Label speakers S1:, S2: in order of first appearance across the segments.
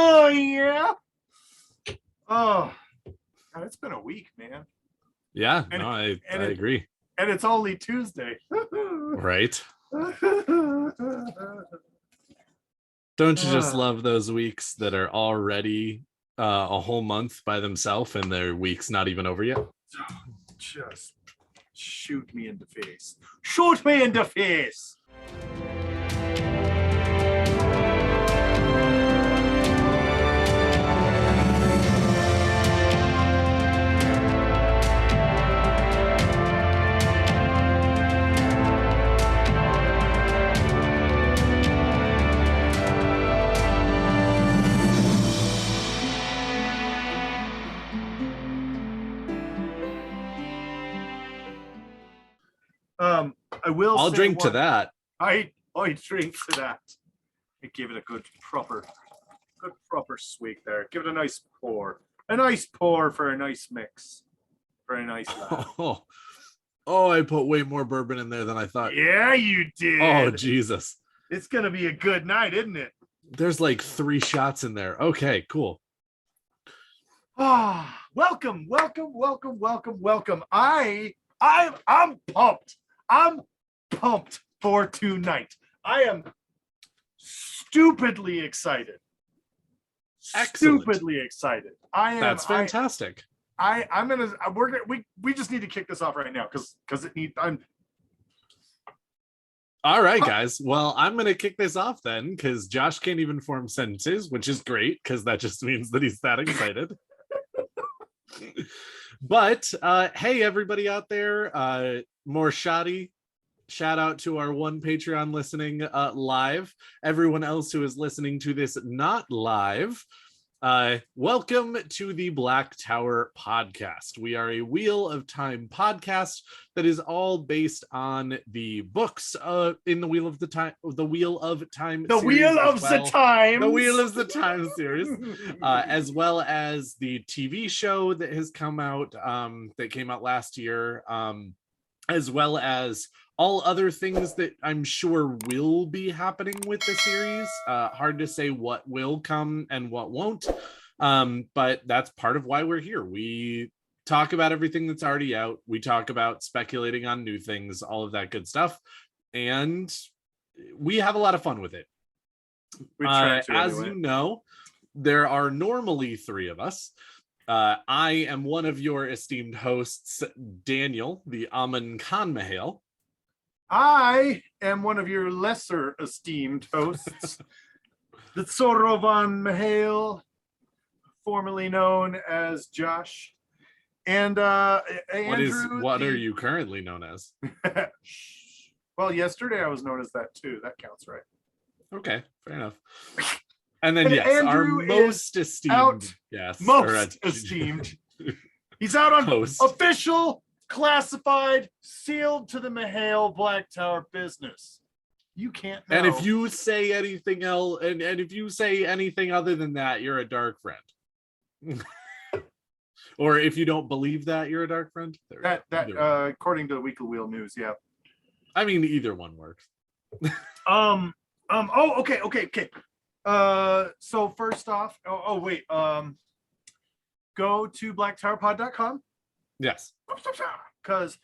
S1: Oh yeah. Oh, God, it's been a week, man.
S2: Yeah,
S1: And-
S2: no, I
S1: and it-
S2: agree.
S1: And it's only Tuesday.
S2: Right? Don't you just love those weeks that are already a whole month by themselves and their week's not even over yet?
S1: Just shoot me in the face. Shoot me in the face. I will.
S2: I'll
S1: say
S2: drink to
S1: one-
S2: that.
S1: I drink to that. I give it a good proper swig there. Give it a nice pour. A nice pour for a nice mix. For a nice laugh.
S2: Oh, I put way more bourbon in there than I thought.
S1: Yeah, you did.
S2: Oh, Jesus.
S1: It's gonna be a good night, isn't it?
S2: There's like 3 shots in there. Okay, cool.
S1: Ah, welcome. I'm pumped. I'm pumped for tonight. I am stupidly excited.
S2: Excellent.
S1: Stupidly excited. I am.
S2: That's fantastic.
S1: We just need to kick this off right now because it needs.
S2: All right, guys. Well, I'm going to kick this off then because Josh can't even form sentences, which is great because that just means that he's that excited. But hey, everybody out there, more shoddy. Shout out to our one Patreon listening live. Everyone else who is listening to this not live, welcome to the Black Tower podcast. We are a Wheel of Time podcast that is all based on the books in the Wheel of Time
S1: The Wheel of the
S2: Time series, as well as the TV show that has come out, that came out last year, as well as all other things that I'm sure will be happening with the series. Hard to say what will come and what won't, but that's part of why we're here. We talk about everything that's already out. We talk about speculating on new things, all of that good stuff, and we have a lot of fun with it. As you know, there are normally 3 of us. I am one of your esteemed hosts, Daniel, the Amun Khan Mahale.
S1: I am one of your lesser esteemed hosts, the Sorovan Mahale, formerly known as Josh. And Andrew,
S2: what are you currently known as?
S1: Well, yesterday I was known as that too. That counts, right?
S2: Okay, fair enough. And then yes,
S1: Andrew
S2: our most esteemed, yes,
S1: most esteemed. He's out on
S2: host.
S1: Official, classified, sealed to the Mahale Black Tower business. You can't know.
S2: And if you say anything else, and if you say anything other than that, you're a dark friend. Or if you don't believe that, you're a dark friend.
S1: That according to the Weekly Wheel News, yeah.
S2: I mean, either one works.
S1: Oh, okay. So first off, wait. Go to blacktowerpod.com.
S2: Yes.
S1: Because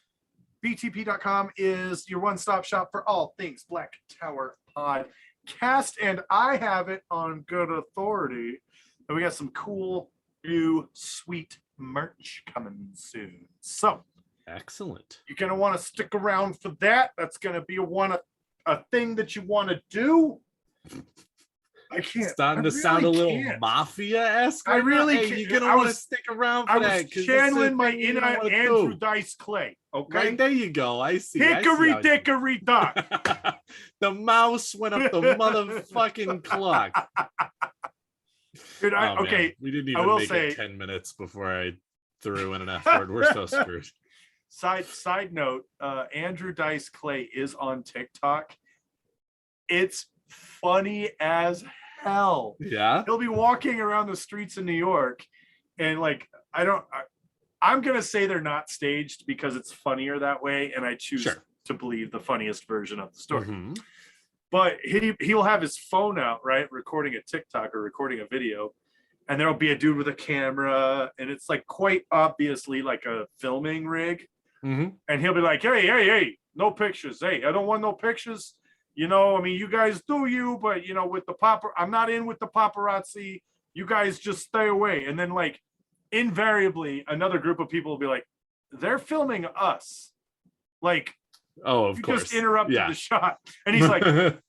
S1: btp.com is your one-stop shop for all things Black Tower Podcast, and I have it on good authority that we got some cool new sweet merch coming soon. So
S2: excellent.
S1: you're gonna want to stick around for that. That's gonna be a thing that you want to do. I can't.
S2: Starting to sound a little mafia-esque.
S1: I really
S2: can't.
S1: can't.
S2: You're gonna want to stick around for that.
S1: I was channeling my inner Andrew Dice Clay. Okay,
S2: right, there you go. I see.
S1: Hickory dickory dock.
S2: The mouse went up the motherfucking clock.
S1: Dude,
S2: okay. We didn't even make it 10 minutes before I threw in an F word. We're so screwed.
S1: Side note, Andrew Dice Clay is on TikTok. It's funny as hell.
S2: Yeah.
S1: He'll be walking around the streets of New York and I'm gonna say they're not staged because it's funnier that way, and I choose to believe the funniest version of the story.
S2: Mm-hmm.
S1: But he'll have his phone out, right, recording a TikTok or recording a video, and there'll be a dude with a camera, and it's like quite obviously like a filming rig.
S2: Mhm.
S1: And he'll be like, hey, no pictures. Hey, I don't want no pictures. You know, I mean, you guys do you, but you know, with the I'm not in with the paparazzi. You guys just stay away. And then like invariably another group of people will be like, they're filming us. Like,
S2: Oh, of
S1: you
S2: course.
S1: just interrupted
S2: Yeah.
S1: the shot. And he's like,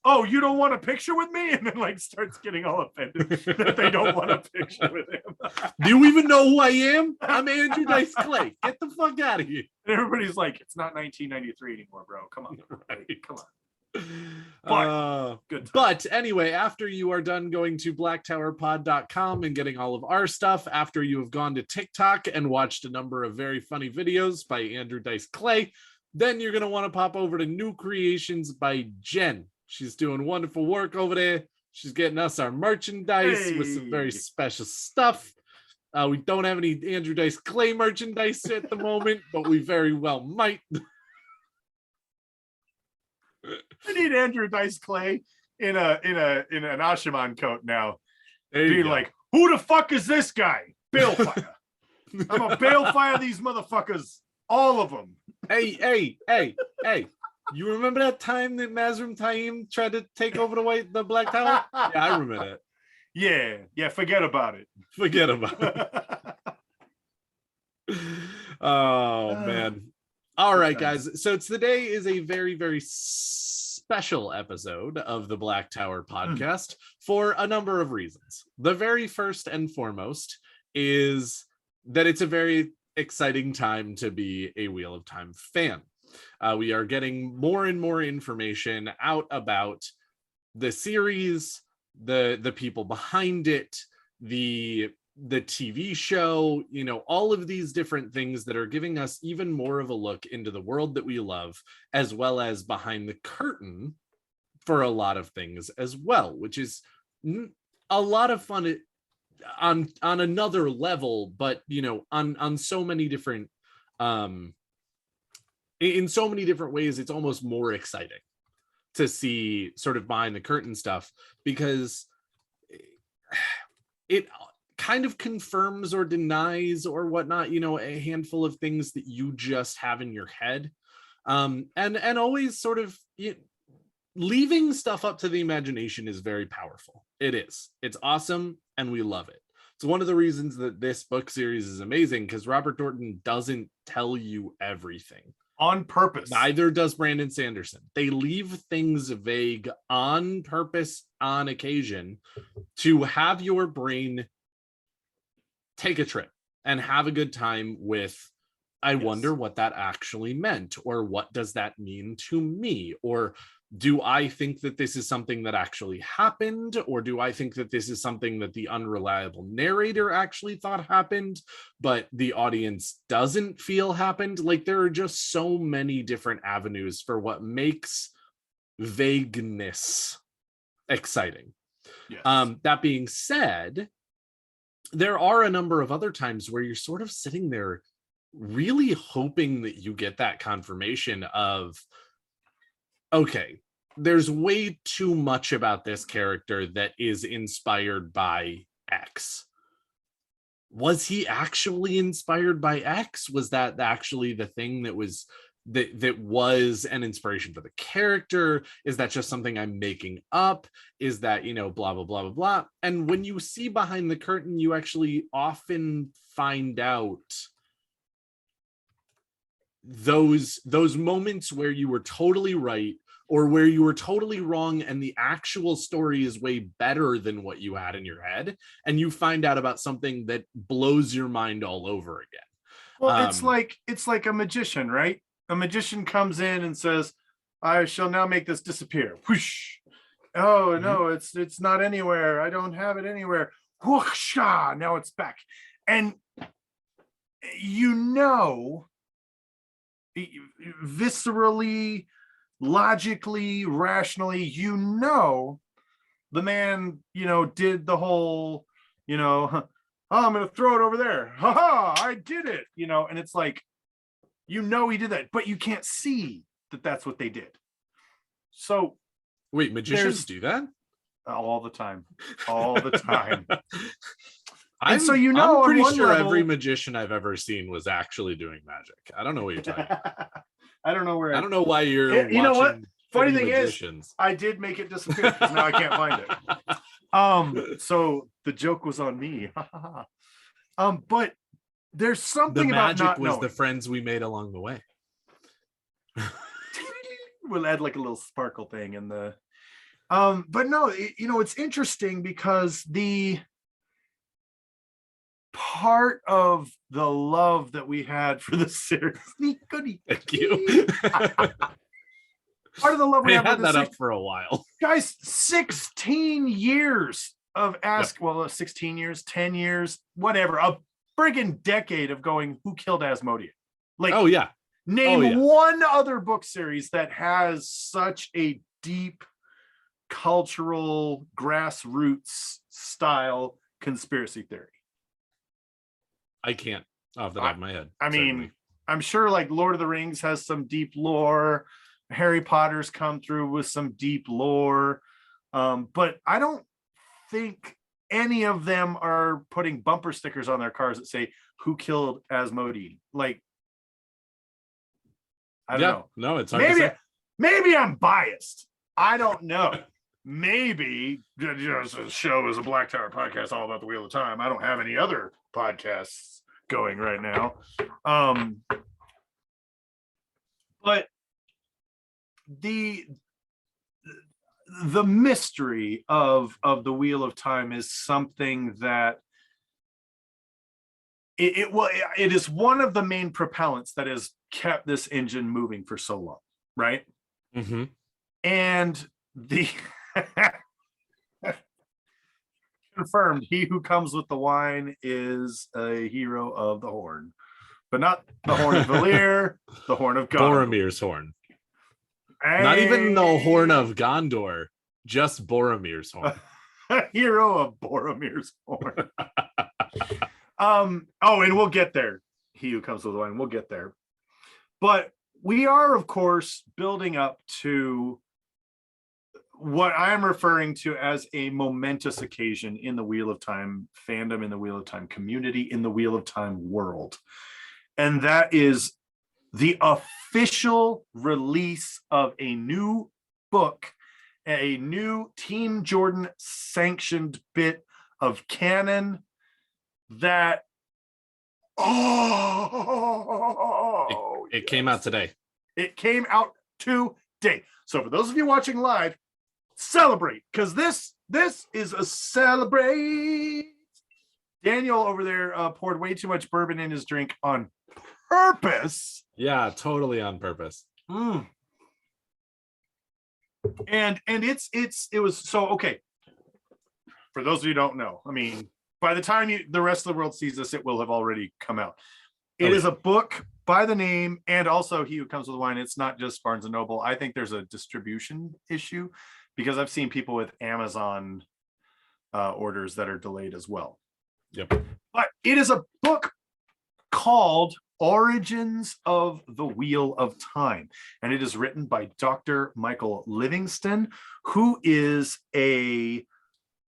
S1: oh, you don't want a picture with me? And then like starts getting all offended that they don't want a picture with him.
S2: Do you even know who I am? I'm Andrew Dice Clay. Get the fuck out of here.
S1: And everybody's like, it's not 1993 anymore, bro. Come on.
S2: Right.
S1: Come on.
S2: But,
S1: Good time.
S2: but anyway, after you are done going to blacktowerpod.com and getting all of our stuff, after you have gone to TikTok and watched a number of very funny videos by Andrew Dice Clay, then you're going to want to pop over to New Creations by Jen. She's doing wonderful work over there. She's getting us our merchandise with some very special stuff. We don't have any Andrew Dice Clay merchandise at the moment, but we very well might.
S1: I need Andrew Dice Clay in an Ashaman coat now. Being like, who the fuck is this guy? Balefire. I'm a balefire these motherfuckers. All of them.
S2: Hey. You remember that time that Mazrim Taim tried to take over the Black Tower? Yeah, I remember that.
S1: Yeah, forget about it.
S2: Forget about it. Oh, man. All right, guys. So today is a very, very special episode of the Black Tower podcast for a number of reasons. The very first and foremost is that it's a very exciting time to be a Wheel of Time fan. We are getting more and more information out about the series, the people behind it, the TV show, you know, all of these different things that are giving us even more of a look into the world that we love, as well as behind the curtain for a lot of things as well, which is a lot of fun on another level, but you know, on so many different in so many different ways, it's almost more exciting to see sort of behind the curtain stuff, because it kind of confirms or denies or whatnot, you know, a handful of things that you just have in your head. And always sort of leaving stuff up to the imagination is very powerful. It's awesome, and we love it. It's one of the reasons that this book series is amazing, because Robert Dorton doesn't tell you everything.
S1: On purpose.
S2: Neither does Brandon Sanderson. They leave things vague on purpose on occasion to have your brain take a trip and have a good time with, I wonder what that actually meant, or what does that mean to me, or do I think that this is something that actually happened, or do I think that this is something that the unreliable narrator actually thought happened, but the audience doesn't feel happened? Like, there are just so many different avenues for what makes vagueness exciting.
S1: Yes.
S2: That being said, there are a number of other times where you're sort of sitting there really hoping that you get that confirmation of, okay, there's way too much about this character that is inspired by X. Was he actually inspired by X? Was that actually the thing that was that was an inspiration for the character? Is that just something I'm making up? Is that, you know, blah, blah, blah, blah, blah. And when you see behind the curtain, you actually often find out those moments where you were totally right or where you were totally wrong, and the actual story is way better than what you had in your head, and you find out about something that blows your mind all over again.
S1: Well, it's like a magician, right? A magician comes in and says, I shall now make this disappear. Whoosh. Oh, no, it's not anywhere. I don't have it anywhere. Whoosha, now it's back. And you know, viscerally, logically, rationally, you know, the man, you know, did the whole, you know, oh, I'm going to throw it over there. Ha ha, I did it, you know, and it's like, you know, he did that, but you can't see that that's what they did. So
S2: Wait, magicians
S1: There's-
S2: do that?
S1: all the time, all the time.
S2: I'm,
S1: so, you know,
S2: I'm
S1: on
S2: pretty
S1: one
S2: sure
S1: level-
S2: every magician I've ever seen was actually doing magic. I don't know what you're talking about.
S1: I don't know where.
S2: I don't know why you're
S1: You know what?
S2: watching
S1: Funny
S2: Heavy
S1: thing is,
S2: Magicians.
S1: I did make it disappear because now I can't find it. So the joke was on me. But there's
S2: The
S1: something about
S2: magic
S1: not
S2: was
S1: knowing.
S2: the friends we made along the way.
S1: We'll add like a little sparkle thing in the. But no, you know, it's interesting because the part of the love that we had for the series, goody,
S2: Thank you.
S1: part of the love we
S2: I
S1: had for
S2: had
S1: the
S2: that
S1: series,
S2: up for a while.
S1: guys, 16 years of well, 16 years, 10 years, whatever, a friggin' decade of going, who killed Asmodeus? Like,
S2: Oh yeah.
S1: name
S2: oh, yeah.
S1: one other book series that has such a deep cultural grassroots style conspiracy theory.
S2: I can't off the top of my head.
S1: I mean,
S2: certainly.
S1: I'm sure like Lord of the Rings has some deep lore. Harry Potter's come through with some deep lore. But I don't think any of them are putting bumper stickers on their cars that say, who killed Asmodeus? Like, I don't know.
S2: No, it's hard to say.
S1: Maybe I'm biased. I don't know. Maybe this show is a Black Tower podcast all about the Wheel of Time. I don't have any other podcasts going right now. But the mystery of the Wheel of Time is something that it is one of the main propellants that has kept this engine moving for so long, right?
S2: Mm-hmm.
S1: And the confirmed, he who comes with the wine is a hero of the horn, but not the horn of Valir, the horn of God.
S2: Boromir's horn. Not even the horn of Gondor, just Boromir's horn.
S1: A hero of Boromir's horn. Oh, and we'll get there. He who comes with the wine, we'll get there. But we are, of course, building up to what I'm referring to as a momentous occasion in the Wheel of Time fandom, in the Wheel of Time community, in the Wheel of Time world. And that is the official release of a new book, a new Team Jordan sanctioned bit of canon that
S2: It came out today.
S1: It came out today. So for those of you watching live, celebrate, because this is a celebrate. Daniel over there poured way too much bourbon in his drink on purpose.
S2: Yeah, totally on purpose.
S1: And it was so okay. For those of you who don't know, I mean, by the time the rest of the world sees this, it will have already come out. It is a book by the name, and also He Who Comes with Wine. It's not just Barnes and Noble. I think there's a distribution issue because I've seen people with Amazon orders that are delayed as well.
S2: Yep.
S1: But it is a book called Origins of the Wheel of Time, and it is written by Dr. Michael Livingston, who is a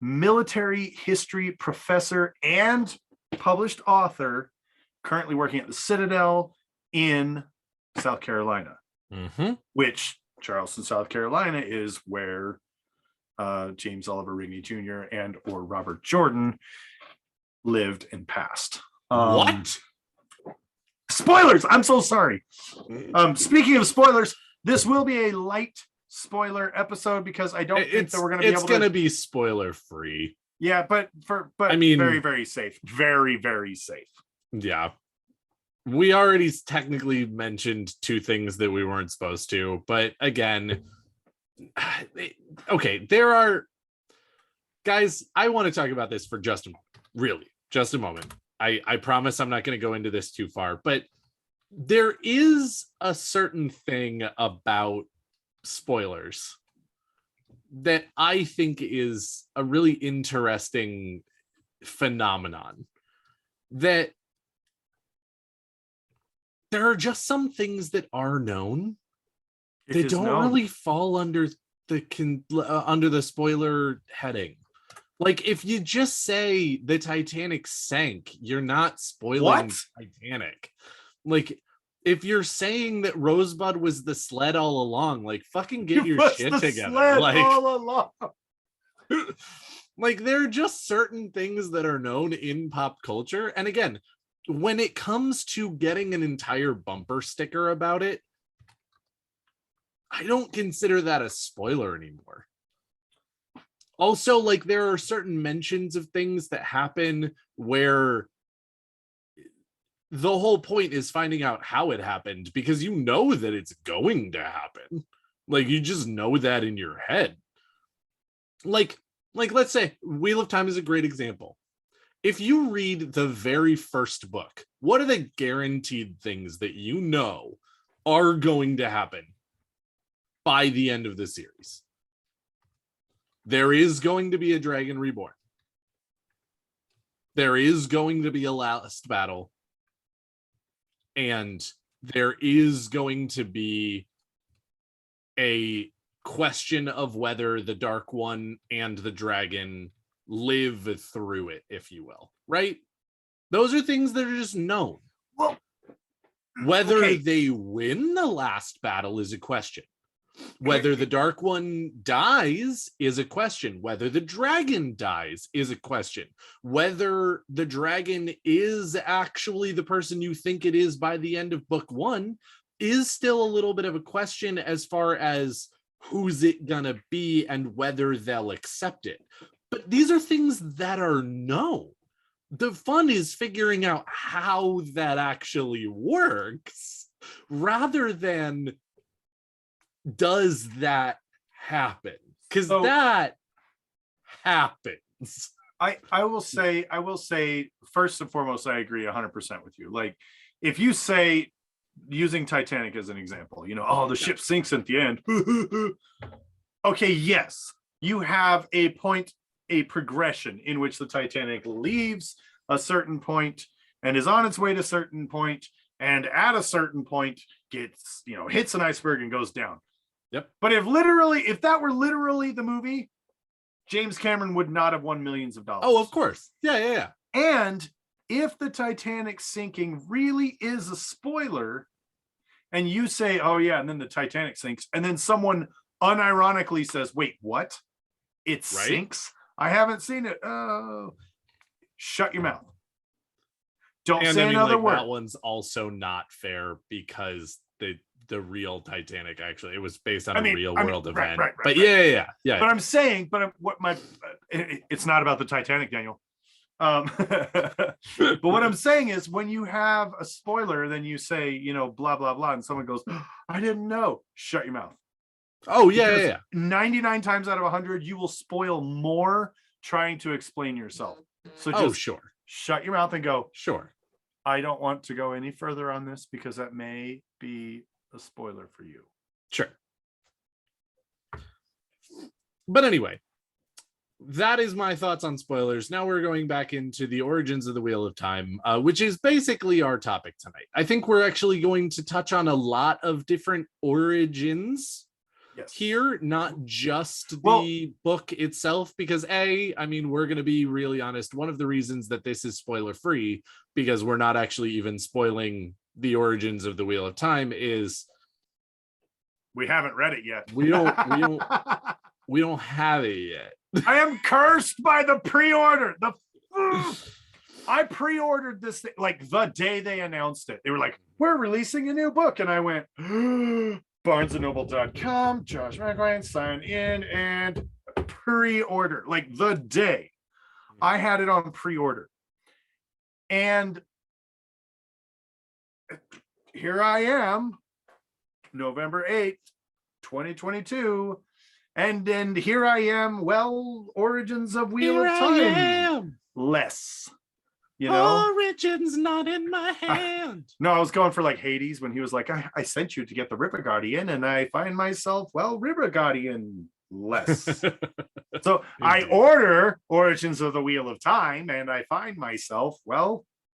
S1: military history professor and published author currently working at the Citadel in South Carolina, which Charleston, South Carolina is where James Oliver Rigney Jr. and or Robert Jordan lived and passed.
S2: What?
S1: Spoilers! I'm so sorry. Speaking of spoilers, this will be a light spoiler episode because I don't think that we're going to be able to.
S2: It's going to be spoiler free.
S1: Yeah, but I mean, very, very safe. Very, very safe.
S2: Yeah. We already technically mentioned two things that we weren't supposed to, but again, okay, there are guys, I want to talk about this for just a moment. I promise I'm not going to go into this too far, but there is a certain thing about spoilers that I think is a really interesting phenomenon, that there are just some things that are known that don't really fall under under the spoiler heading. Like, if you just say the Titanic sank, you're not spoiling Titanic. Like, if you're saying that Rosebud was the sled all along, like, fucking get your shit together. Like,
S1: all along.
S2: Like, there are just certain things that are known in pop culture. And again, when it comes to getting an entire bumper sticker about it, I don't consider that a spoiler anymore. Also, like, there are certain mentions of things that happen where the whole point is finding out how it happened, because you know that it's going to happen. Like, you just know that in your head. Like let's say Wheel of Time is a great example. If you read the very first book, what are the guaranteed things that you know are going to happen by the end of the series? There is going to be a dragon reborn. There is going to be a last battle. And there is going to be a question of whether the Dark One and the dragon live through it, if you will, right? Those are things that are just known.
S1: Well,
S2: whether they win the last battle is a question. Whether the Dark One dies is a question. Whether the dragon dies is a question. Whether the dragon is actually the person you think it is by the end of book one is still a little bit of a question, as far as who's it gonna be and whether they'll accept it. But these are things that are known. The fun is figuring out how that actually works, rather than does that happen? Because that happens.
S1: I will say, first and foremost, I agree 100% with you. Like, if you say, using Titanic as an example, you know, oh, the ship sinks at the end. Okay, yes, you have a progression in which the Titanic leaves a certain point and is on its way to a certain point, and at a certain point gets, you know, hits an iceberg and goes down.
S2: Yep.
S1: But if that were literally the movie, James Cameron would not have won millions of dollars.
S2: Oh, of course. Yeah.
S1: And if the Titanic sinking really is a spoiler, and you say, oh yeah, and then the Titanic sinks, and then someone unironically says, wait, what? It sinks? I haven't seen it. Oh, shut your mouth. Don't say another word.
S2: That one's also not fair, because the real Titanic, actually, it was based on a real world event. Right, but yeah.
S1: But I'm saying, it's not about the Titanic, Daniel. But what I'm saying is, when you have a spoiler, then you say, you know, blah blah blah, and someone goes, oh, I didn't know. Shut your mouth.
S2: Oh yeah.
S1: 99 times out of 100, you will spoil more trying to explain yourself. So just shut your mouth and go,
S2: sure.
S1: I don't want to go any further on this, because that may be a spoiler for you.
S2: Sure. But anyway, that is my thoughts on spoilers. Now we're going back into the origins of the Wheel of Time, which is basically our topic tonight. I think we're actually going to touch on a lot of different origins here, not just the book itself, because we're going to be really honest. One of the reasons that this is spoiler free, because we're not actually even spoiling the origins of the Wheel of Time, is
S1: we haven't read it yet.
S2: We don't have it yet.
S1: I am cursed by the pre-order. I pre-ordered this thing like the day they announced it. They were like, we're releasing a new book, and I went, barnesandnoble.com, Josh McElwain, sign in and pre-order. Like, the day I had it on pre-order. And here I am, November 8th, 2022. And then here I am, origins of Wheel of Time. Less. You know?
S2: Origins not in my hand.
S1: No, I was going for like Hades, when he was like, I sent you to get the Ripper Guardian, and I find myself, Ripper Guardian less. So I order Origins of the Wheel of Time, and I find myself,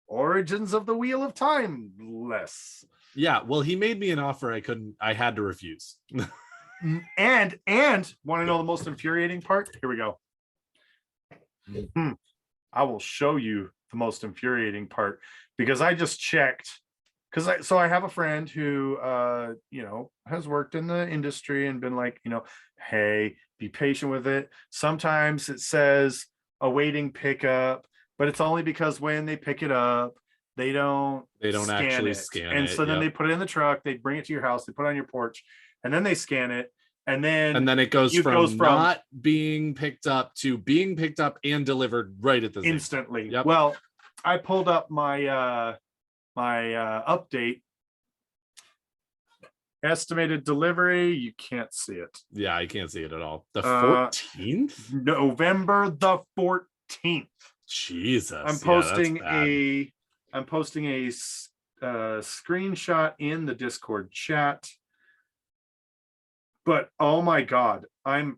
S1: Origins of the Wheel of Time less.
S2: Yeah, well, he made me an offer I had to refuse.
S1: And want to know the most infuriating part? Here we go. I will show you the most infuriating part, because I just checked. So I have a friend who has worked in the industry and been like, hey, be patient with it. Sometimes it says awaiting pickup, but it's only because when they pick it up, they don't
S2: actually
S1: it.
S2: scan
S1: and
S2: it.
S1: so then
S2: Yep.
S1: they put it in the truck, they bring it to your house, they put it on your porch, and then they scan it, and then
S2: it goes from not being picked up to being picked up and delivered right at the
S1: instantly.
S2: Yep.
S1: Well, I pulled up my update. Estimated delivery, you can't see it.
S2: Yeah, I can't see it at all. The 14th?
S1: November the 14th.
S2: Jesus.
S1: I'm posting a screenshot in the Discord chat. But oh my god, I'm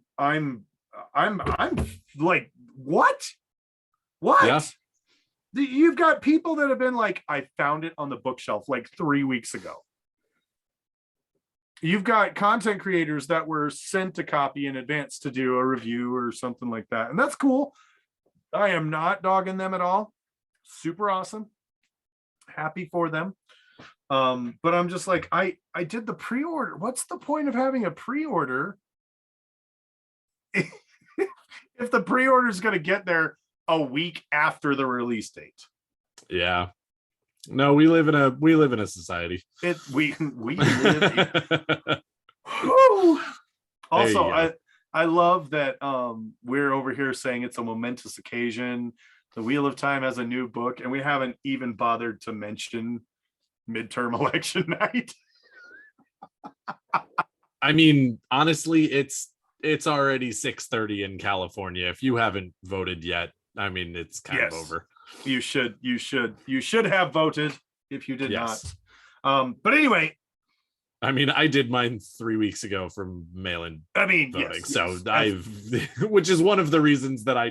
S1: like, what?
S2: Yeah.
S1: You've got people that have been like, I found it on the bookshelf like 3 weeks ago. You've got content creators that were sent a copy in advance to do a review or something like that. And that's cool. I am not dogging them at all. Super awesome. Happy for them. But I'm just like, I did the pre-order. What's the point of having a pre-order if the pre-order is going to get there a week after the release date?
S2: Yeah. No, we live in a society.
S1: We live. Also, I love that we're over here saying it's a momentous occasion. The Wheel of Time has a new book, and we haven't even bothered to mention midterm election night.
S2: I mean, honestly, it's already 6:30 in California. If you haven't voted yet, I mean, it's kind of over.
S1: You should have voted if you did not. But anyway,
S2: I mean, I did mine 3 weeks ago from mail-in voting.
S1: Yes,
S2: so which is one of the reasons that I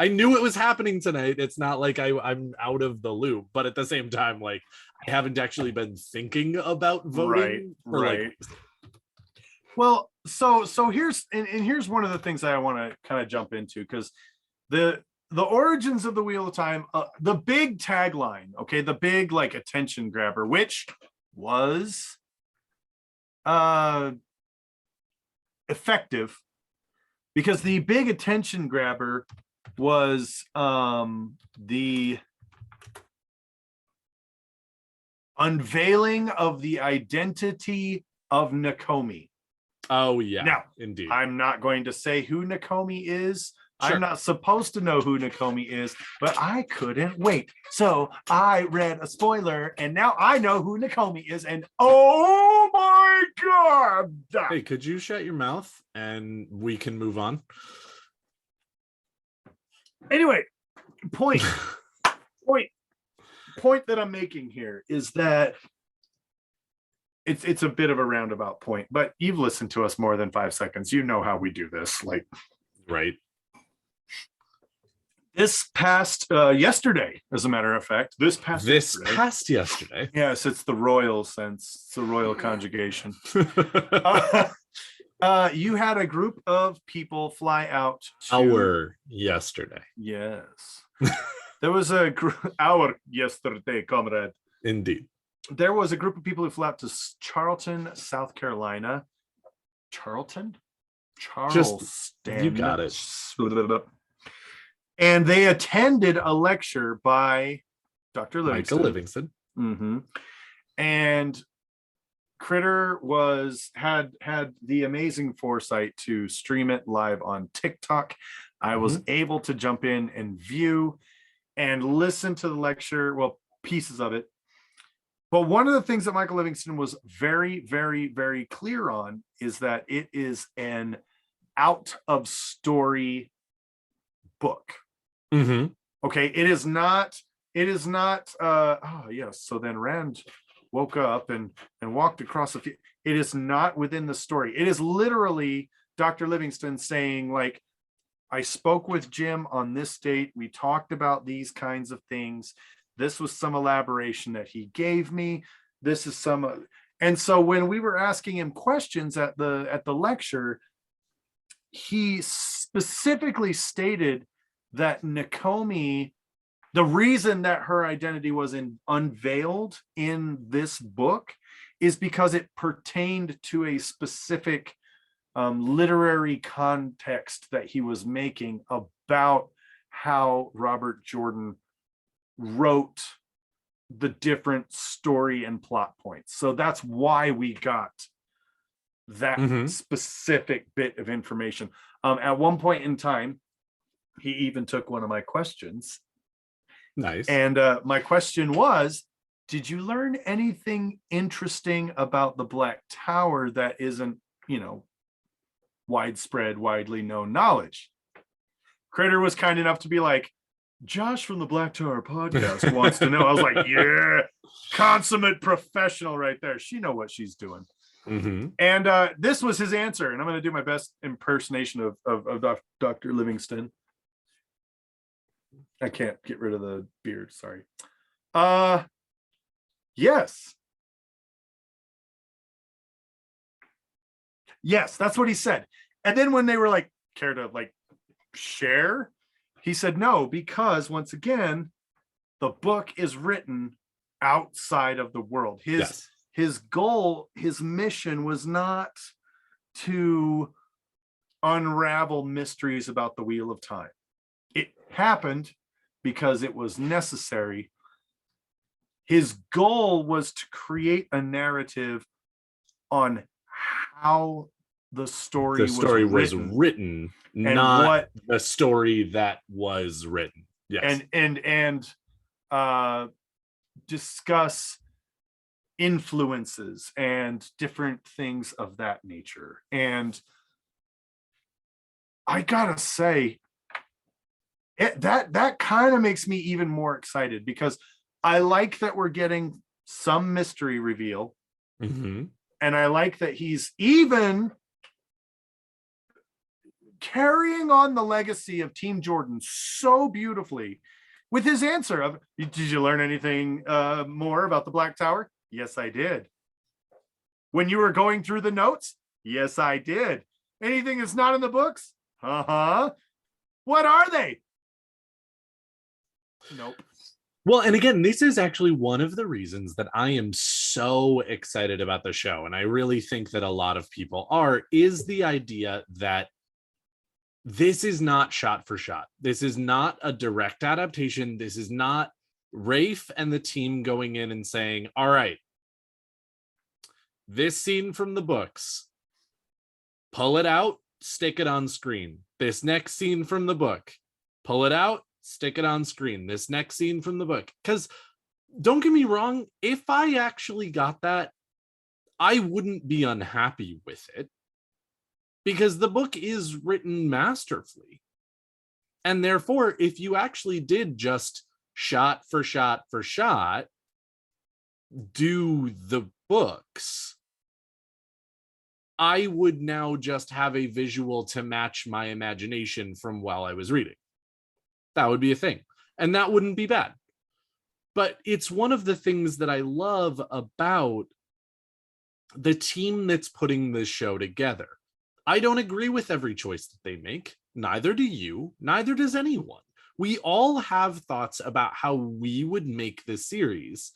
S2: knew it was happening tonight. It's not like I'm out of the loop, but at the same time, like, I haven't actually been thinking about voting.
S1: Right. Well, so here's one of the things that I want to kind of jump into, because the origins of the Wheel of Time, the big tagline, okay, the big like attention grabber, which was effective, because the big attention grabber was the unveiling of the identity of Nakomi.
S2: Oh yeah.
S1: Now,
S2: indeed.
S1: I'm not going to say who Nakomi is.
S2: Sure.
S1: I'm not supposed to know who Nakomi is, but I couldn't wait. So I read a spoiler, and now I know who Nakomi is, and oh my god!
S2: Hey, could you shut your mouth and we can move on?
S1: Anyway, point that I'm making here is that it's a bit of a roundabout point, but you've listened to us more than 5 seconds. You know how we do this, like,
S2: right.
S1: This past yesterday, as a matter of fact, this past
S2: yesterday.
S1: Yes, it's the royal sense. It's the royal conjugation. You had a group of people fly out
S2: to yesterday.
S1: Yes. There was a our yesterday, comrade.
S2: Indeed.
S1: There was a group of people who flew out to Charlton, South Carolina. Charleston?
S2: You got it.
S1: And they attended a lecture by Dr. Livingston.
S2: Michael Livingston.
S1: Mm-hmm. And Critter had the amazing foresight to stream it live on TikTok. I was able to jump in and view and listen to the lecture, well, pieces of it. But one of the things that Michael Livingston was very, very, very clear on is that it is an out of story book.
S2: Mm-hmm.
S1: Okay, it is not oh yes, so then Rand woke up and walked across the field. It is not within the story. It is literally Dr. Livingston saying, like, I spoke with Jim on this date, we talked about these kinds of things, this was some elaboration that he gave me, this is some, And so when we were asking him questions at the lecture, he specifically stated that Nakomi, the reason that her identity was unveiled in this book is because it pertained to a specific literary context that he was making about how Robert Jordan wrote the different story and plot points. So that's why we got that specific bit of information. At one point in time, he even took one of my questions.
S2: Nice.
S1: And my question was, did you learn anything interesting about the Black Tower that isn't, widespread, widely known knowledge? Critter was kind enough to be like, Josh from the Black Tower podcast wants to know. I was like, yeah, consummate professional right there. She know what she's doing. And this was his answer. And I'm going to do my best impersonation of Dr. Livingston. I can't get rid of the beard. Sorry. Yes. Yes, that's what he said. And then when they were like, care to like share? He said, no, because once again, the book is written outside of the world. His goal, his mission was not to unravel mysteries about the Wheel of Time. It happened because it was necessary. His goal was to create a narrative on how the story was
S2: written, not the story that was written. Yes.
S1: And discuss influences and different things of that nature. And I gotta say, that kind of makes me even more excited, because I like that we're getting some mystery reveal. And I like that he's even carrying on the legacy of Team Jordan so beautifully with his answer of, did you learn anything more about the Black Tower? Yes, I did. When you were going through the notes? Yes, I did. Anything that's not in the books? What are they? Nope.
S2: Well, and again, this is actually one of the reasons that I am so excited about the show, and I really think that a lot of people are, is the idea that this is not shot for shot. This is not a direct adaptation. This is not Rafe and the team going in and saying, all right, this scene from the books, pull it out, stick it on screen. This next scene from the book, pull it out, stick it on screen. This next scene from the book. Because don't get me wrong, if I actually got that, I wouldn't be unhappy with it, because the book is written masterfully. And therefore, if you actually did just shot for shot for shot do the books, I would now just have a visual to match my imagination from while I was reading. That would be a thing. And that wouldn't be bad. But it's one of the things that I love about the team that's putting this show together. I don't agree with every choice that they make. Neither do you. Neither does anyone. We all have thoughts about how we would make this series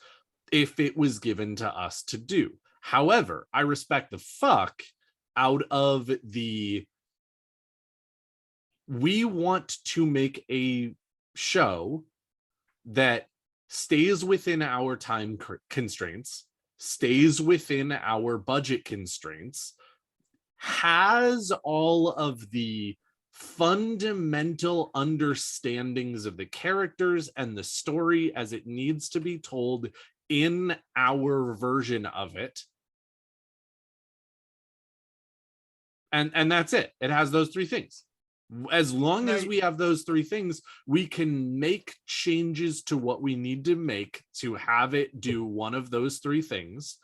S2: if it was given to us to do. However, I respect the fuck out of the, we want to make a show that stays within our time constraints, stays within our budget constraints, has all of the fundamental understandings of the characters and the story as it needs to be told in our version of it. And that's it. It has those three things. As long as we have those three things, we can make changes to what we need to make to have it do one of those three things.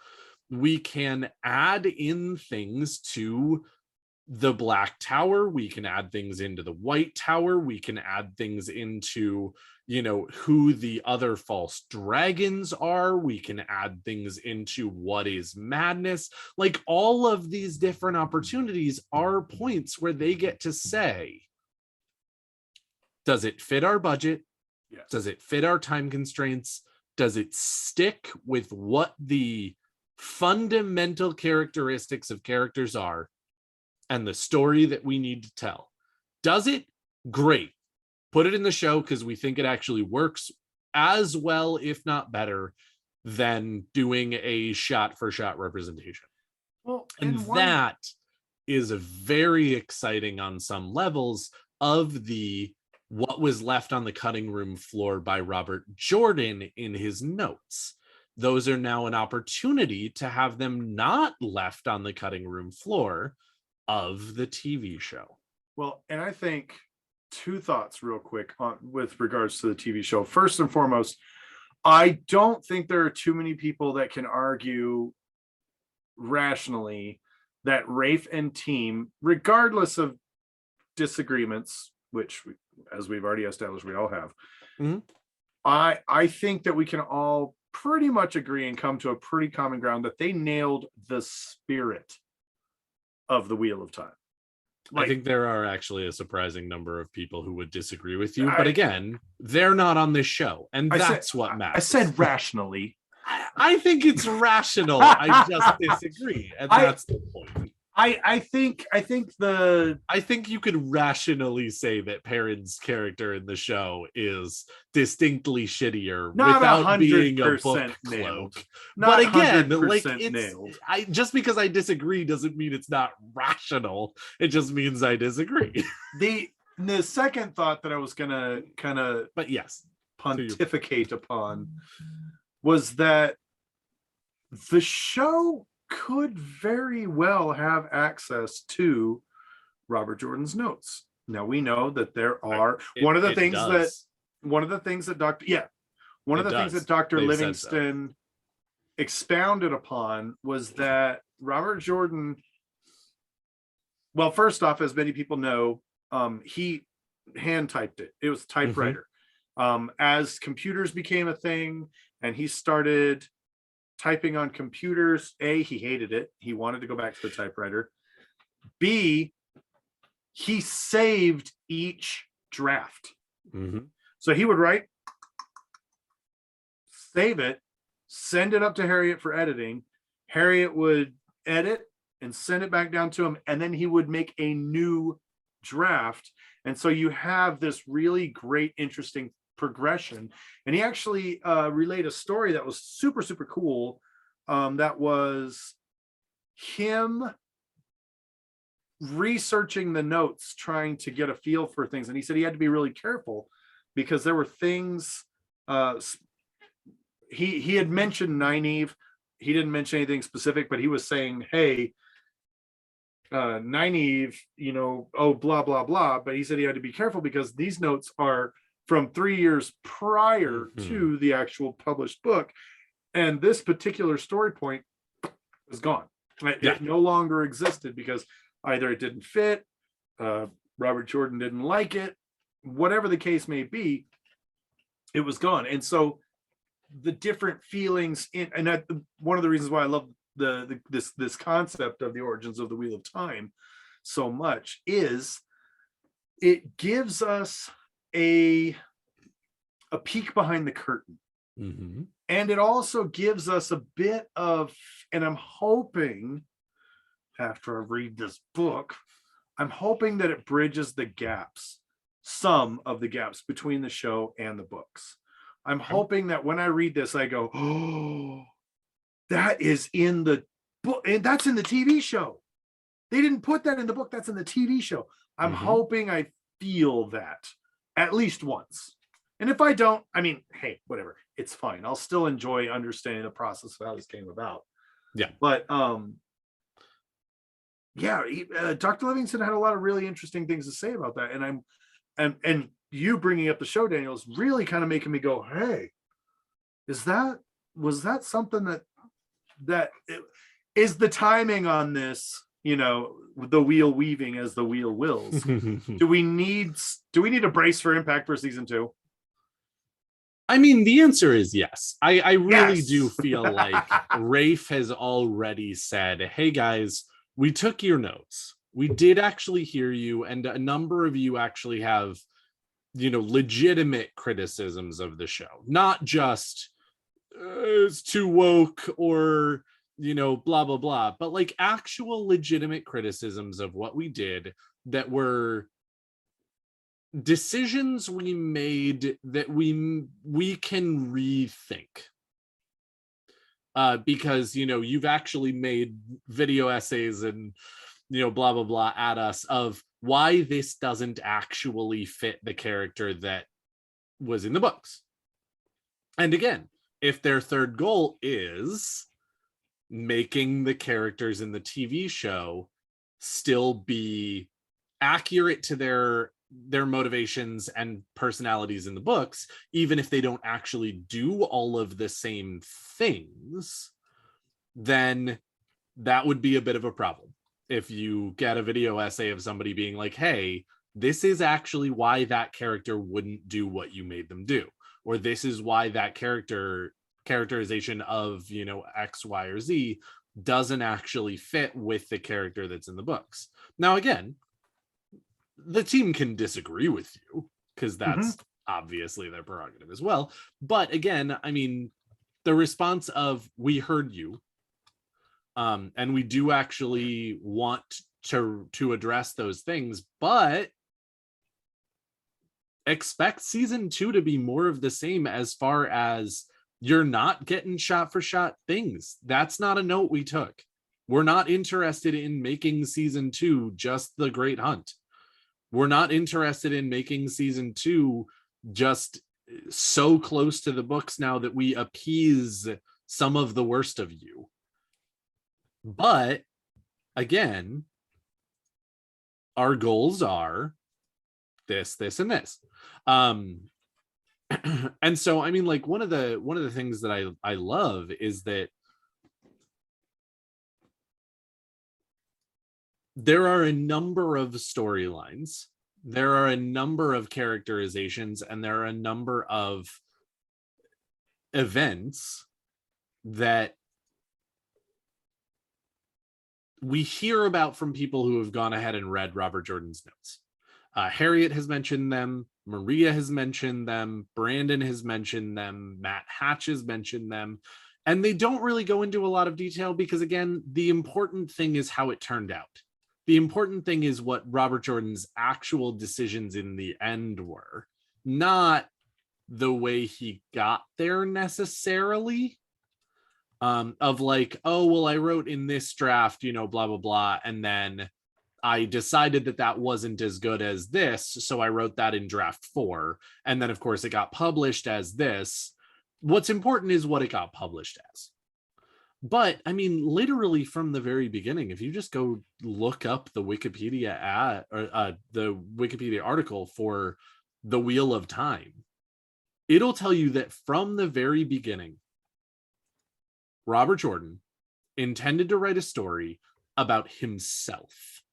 S2: We can add in things to the Black Tower, we can add things into the White Tower, we can add things into, you know, who the other false dragons are, we can add things into what is madness. Like, all of these different opportunities are points where they get to say, does it fit our budget?
S1: Yes.
S2: Does it fit our time constraints? Does it stick with what the fundamental characteristics of characters are and the story that we need to tell? Does it? Great. Put it in the show, because we think it actually works as well, if not better, than doing a shot for shot representation.
S1: Well,
S2: And that is a very exciting on some levels of the what was left on the cutting room floor by Robert Jordan in his notes. Those are now an opportunity to have them not left on the cutting room floor of the TV show.
S1: Well, and I think two thoughts real quick with regards to the TV show. First and foremost, I don't think there are too many people that can argue rationally that Rafe and team, regardless of disagreements, which as we've already established we all have, I think that we can all pretty much agree and come to a pretty common ground that they nailed the spirit of the Wheel of Time.
S2: I think there are actually a surprising number of people who would disagree with you, but again, they're not on this show, and that's what matters.
S1: I said rationally.
S2: I think it's rational. I just disagree, and that's the point.
S1: I think
S2: you could rationally say that Perrin's character in the show is distinctly shittier without being a book cloak. But again, like, it's just because I disagree doesn't mean it's not rational. It just means I disagree.
S1: The second thought that I was gonna kind of pontificate upon was that the show could very well have access to Robert Jordan's notes. Now we know that there are one of the things that Dr. Livingston expounded upon was that Robert Jordan, well, first off, as many people know, he hand typed it. It was typewriter. As computers became a thing and he started typing on computers, A, he hated it. He wanted to go back to the typewriter. B, he saved each draft. So he would write, save it, send it up to Harriet for editing. Harriet would edit and send it back down to him, and then he would make a new draft. And so you have this really great, interesting progression. And he actually relayed a story that was super, super cool. That was him researching the notes, trying to get a feel for things. And he said he had to be really careful because there were things he had mentioned Nynaeve. He didn't mention anything specific, but he was saying, hey, Nynaeve, you know, oh, blah, blah, blah. But he said he had to be careful because these notes are from 3 years prior to the actual published book. And this particular story point is gone. It no longer existed because either it didn't fit, Robert Jordan didn't like it, whatever the case may be, it was gone. And so the different feelings one of the reasons why I love this concept of the origins of the Wheel of Time so much is it gives us a peek behind the curtain. And it also gives us a bit of, and I'm hoping after I read this book, I'm hoping that it bridges the gaps, some of the gaps between the show and the books. I'm hoping that when I read this, I go, oh, that is in the book, and that's in the TV show. They didn't put that in the book. That's in the TV show. I'm hoping I feel that at least once. And if I don't, I mean, hey, whatever, it's fine. I'll still enjoy understanding the process of how this came about.
S2: Yeah.
S1: But Dr. Livingston had a lot of really interesting things to say about that. And you bringing up the show, Daniel, is really kind of making me go, hey, was that something that is the timing on this the wheel weaving as the wheel wills. Do we need a brace for Impact for season 2?
S2: I mean, the answer is yes. I really
S1: Yes.
S2: do feel like Rafe has already said, hey guys, we took your notes. We did actually hear you, and a number of you actually have, legitimate criticisms of the show. Not just it's too woke or, blah, blah, blah, but like actual legitimate criticisms of what we did that were decisions we made that we can rethink, because you've actually made video essays and blah blah blah at us of why this doesn't actually fit the character that was in the books. And again, if their third goal is making the characters in the TV show still be accurate to their motivations and personalities in the books, even if they don't actually do all of the same things, then that would be a bit of a problem. If you get a video essay of somebody being like, hey, this is actually why that character wouldn't do what you made them do, or this is why that characterization of X, Y, or Z doesn't actually fit with the character that's in the books. Now again, the team can disagree with you because that's obviously their prerogative as well. But again, I mean, the response of we heard you, and we do actually want to address those things, but expect season 2 to be more of the same as far as you're not getting shot for shot things. That's not a note we took. We're not interested in making season 2 just The Great Hunt. We're not interested in making season 2 just so close to the books now that we appease some of the worst of you. But again, our goals are this, and this. And so, I mean, like one of the things that I love is that there are a number of storylines, there are a number of characterizations, and there are a number of events that we hear about from people who have gone ahead and read Robert Jordan's notes. Harriet has mentioned them, Maria has mentioned them, Brandon has mentioned them, Matt Hatch has mentioned them, and they don't really go into a lot of detail because, again, the important thing is how it turned out. The important thing is what Robert Jordan's actual decisions in the end were, not the way he got there necessarily. Of like, oh, well, I wrote in this draft, blah, blah, blah, and then I decided that wasn't as good as this, so I wrote that in draft 4, and then, of course, it got published as this. What's important is what it got published as. But I mean, literally from the very beginning, if you just go look up the Wikipedia the Wikipedia article for The Wheel of Time, it'll tell you that from the very beginning, Robert Jordan intended to write a story about himself,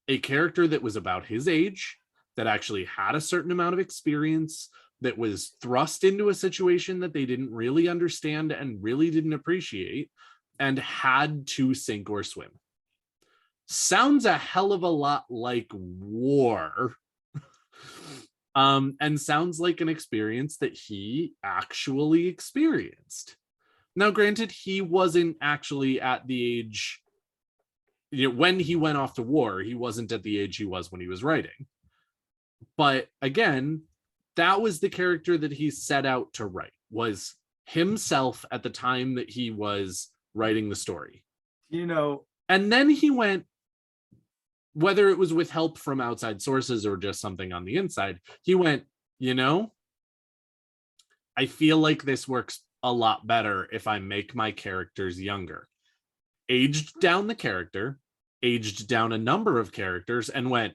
S2: a character that was about his age, that actually had a certain amount of experience, that was thrust into a situation that they didn't really understand and really didn't appreciate, and had to sink or swim. Sounds a hell of a lot like war. And sounds like an experience that he actually experienced. Now, granted, he wasn't actually at the age, when he went off to war, he wasn't at the age he was when he was writing. But again, that was the character that he set out to write, was himself at the time that he was writing the story. And then he went, whether it was with help from outside sources or just something on the inside, he went, I feel like this works a lot better if I make my characters younger. Aged down the character, aged down a number of characters, and went,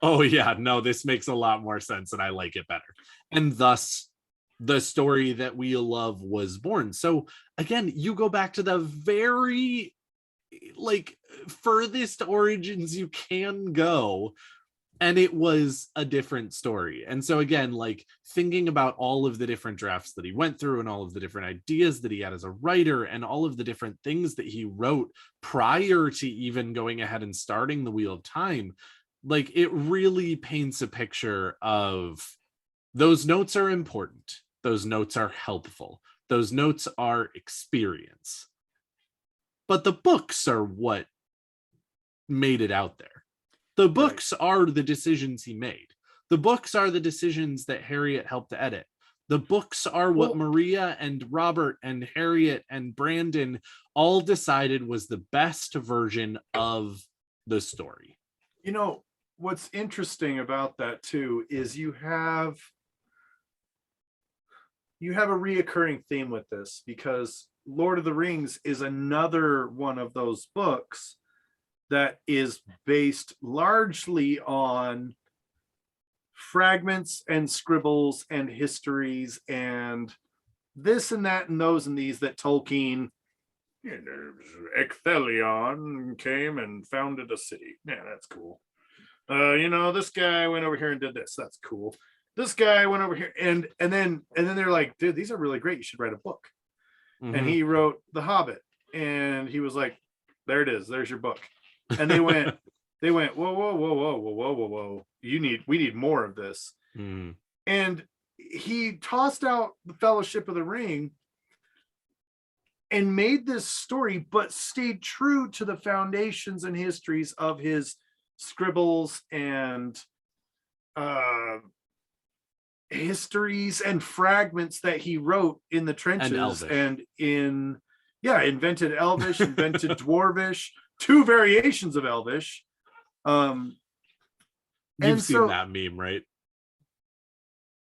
S2: oh yeah, no, this makes a lot more sense and I like it better. And thus the story that we love was born. So again, you go back to the very like furthest origins you can go, and it was a different story. And so again, like thinking about all of the different drafts that he went through and all of the different ideas that he had as a writer and all of the different things that he wrote prior to even going ahead and starting the Wheel of Time, like it really paints a picture of those notes are important, those notes are helpful, those notes are experience, but the books are what made it out there. The books are the decisions he made. The books are the decisions that Harriet helped to edit. The books are what Maria and Robert and Harriet and Brandon all decided was the best version of the story.
S1: You know, what's interesting about that too is you have a reoccurring theme with this, because Lord of the Rings is another one of those books that is based largely on fragments and scribbles and histories and this and that and those and these that Tolkien, Ecthelion came and founded a city. Yeah, that's cool. This guy went over here and did this. That's cool. This guy went over here and then they're like, dude, these are really great. You should write a book. Mm-hmm. And he wrote The Hobbit, and he was like, there it is. There's your book. And they went, whoa. We need more of this. Mm. And he tossed out the Fellowship of the Ring and made this story, but stayed true to the foundations and histories of his scribbles and histories and fragments that he wrote in the trenches and invented Elvish, invented Dwarvish, 2 variations of Elvish.
S2: You've seen that meme, right?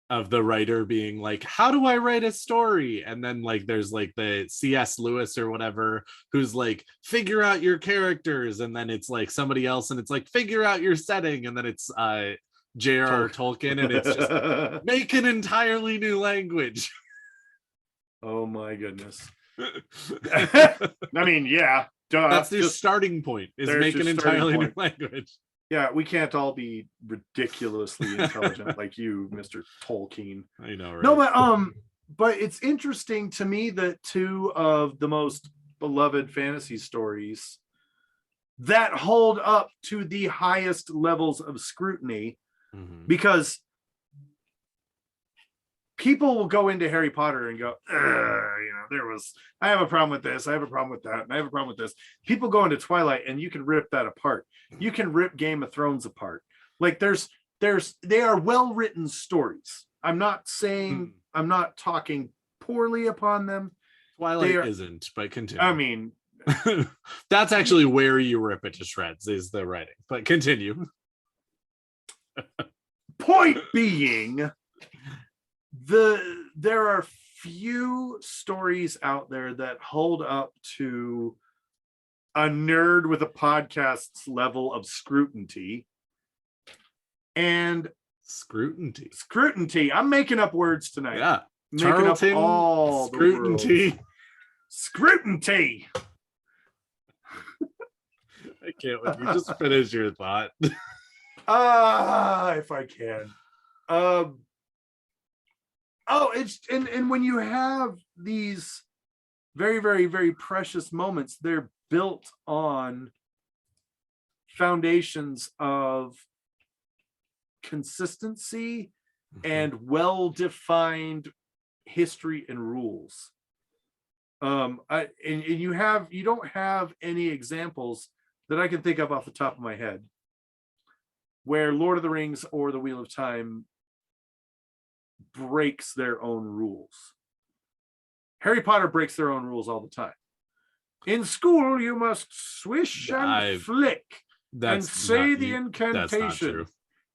S2: Of the writer being like, how do I write a story? And then like there's like the C.S. Lewis or whatever who's like, figure out your characters, and then it's like somebody else and it's like, figure out your setting, and then it's J.R.R. Tolkien, and it's just make an entirely new language.
S1: Oh my goodness. I mean, yeah, duh.
S2: That's your starting point, is make an entirely new language.
S1: Yeah, we can't all be ridiculously intelligent like you, Mr. Tolkien.
S2: I know, right?
S1: No, but it's interesting to me that 2 of the most beloved fantasy stories that hold up to the highest levels of scrutiny, because people will go into Harry Potter and go, I have a problem with this, I have a problem with that, and I have a problem with this. People go into Twilight and you can rip that apart. You can rip Game of Thrones apart. Like they are well-written stories. I'm not saying, I'm not talking poorly upon them.
S2: Twilight isn't, but continue.
S1: I mean,
S2: that's actually where you rip it to shreds, is the writing, but continue.
S1: Point being, there are few stories out there that hold up to a nerd with a podcast's level of scrutiny. And scrutiny. I'm making up words tonight.
S2: Yeah.
S1: Making up all
S2: scrutiny.
S1: Scrutiny.
S2: I can't wait. You just finish your thought.
S1: If I can. It's and when you have these very, very, very precious moments, they're built on foundations of consistency and well-defined history and rules. You don't have any examples that I can think of off the top of my head where Lord of the Rings or the Wheel of Time breaks their own rules. Harry Potter breaks their own rules all the time. In school, you must swish and flick and say the incantation.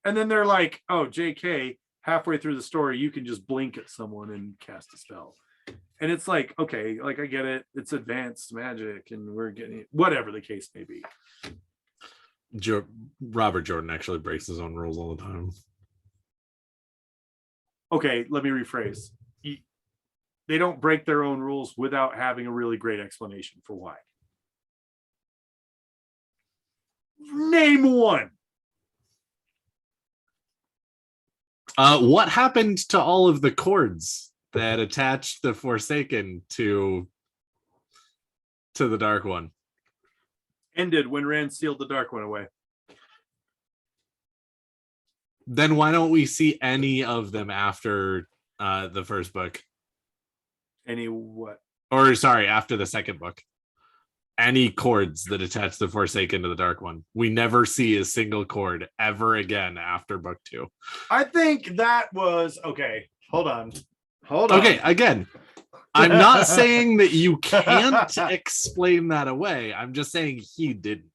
S1: And then they're like, oh, JK, halfway through the story, you can just blink at someone and cast a spell. And it's like, okay, like I get it. It's advanced magic and we're getting it, whatever the case may be.
S2: Robert Jordan actually breaks his own rules all the time.
S1: Okay, let me rephrase. They don't break their own rules without having a really great explanation for why. Name one.
S2: What happened to all of the cords that attached the Forsaken to the Dark One?
S1: Ended when Rand sealed the Dark One away.
S2: Then why don't we see any of them after the first book?
S1: Any what?
S2: Or sorry, after the second book. Any cords that attach the Forsaken to the Dark One. We never see a single cord ever again after book 2.
S1: I think that was okay. Hold on.
S2: Okay, again, I'm not saying that you can't explain that away. I'm just saying he didn't.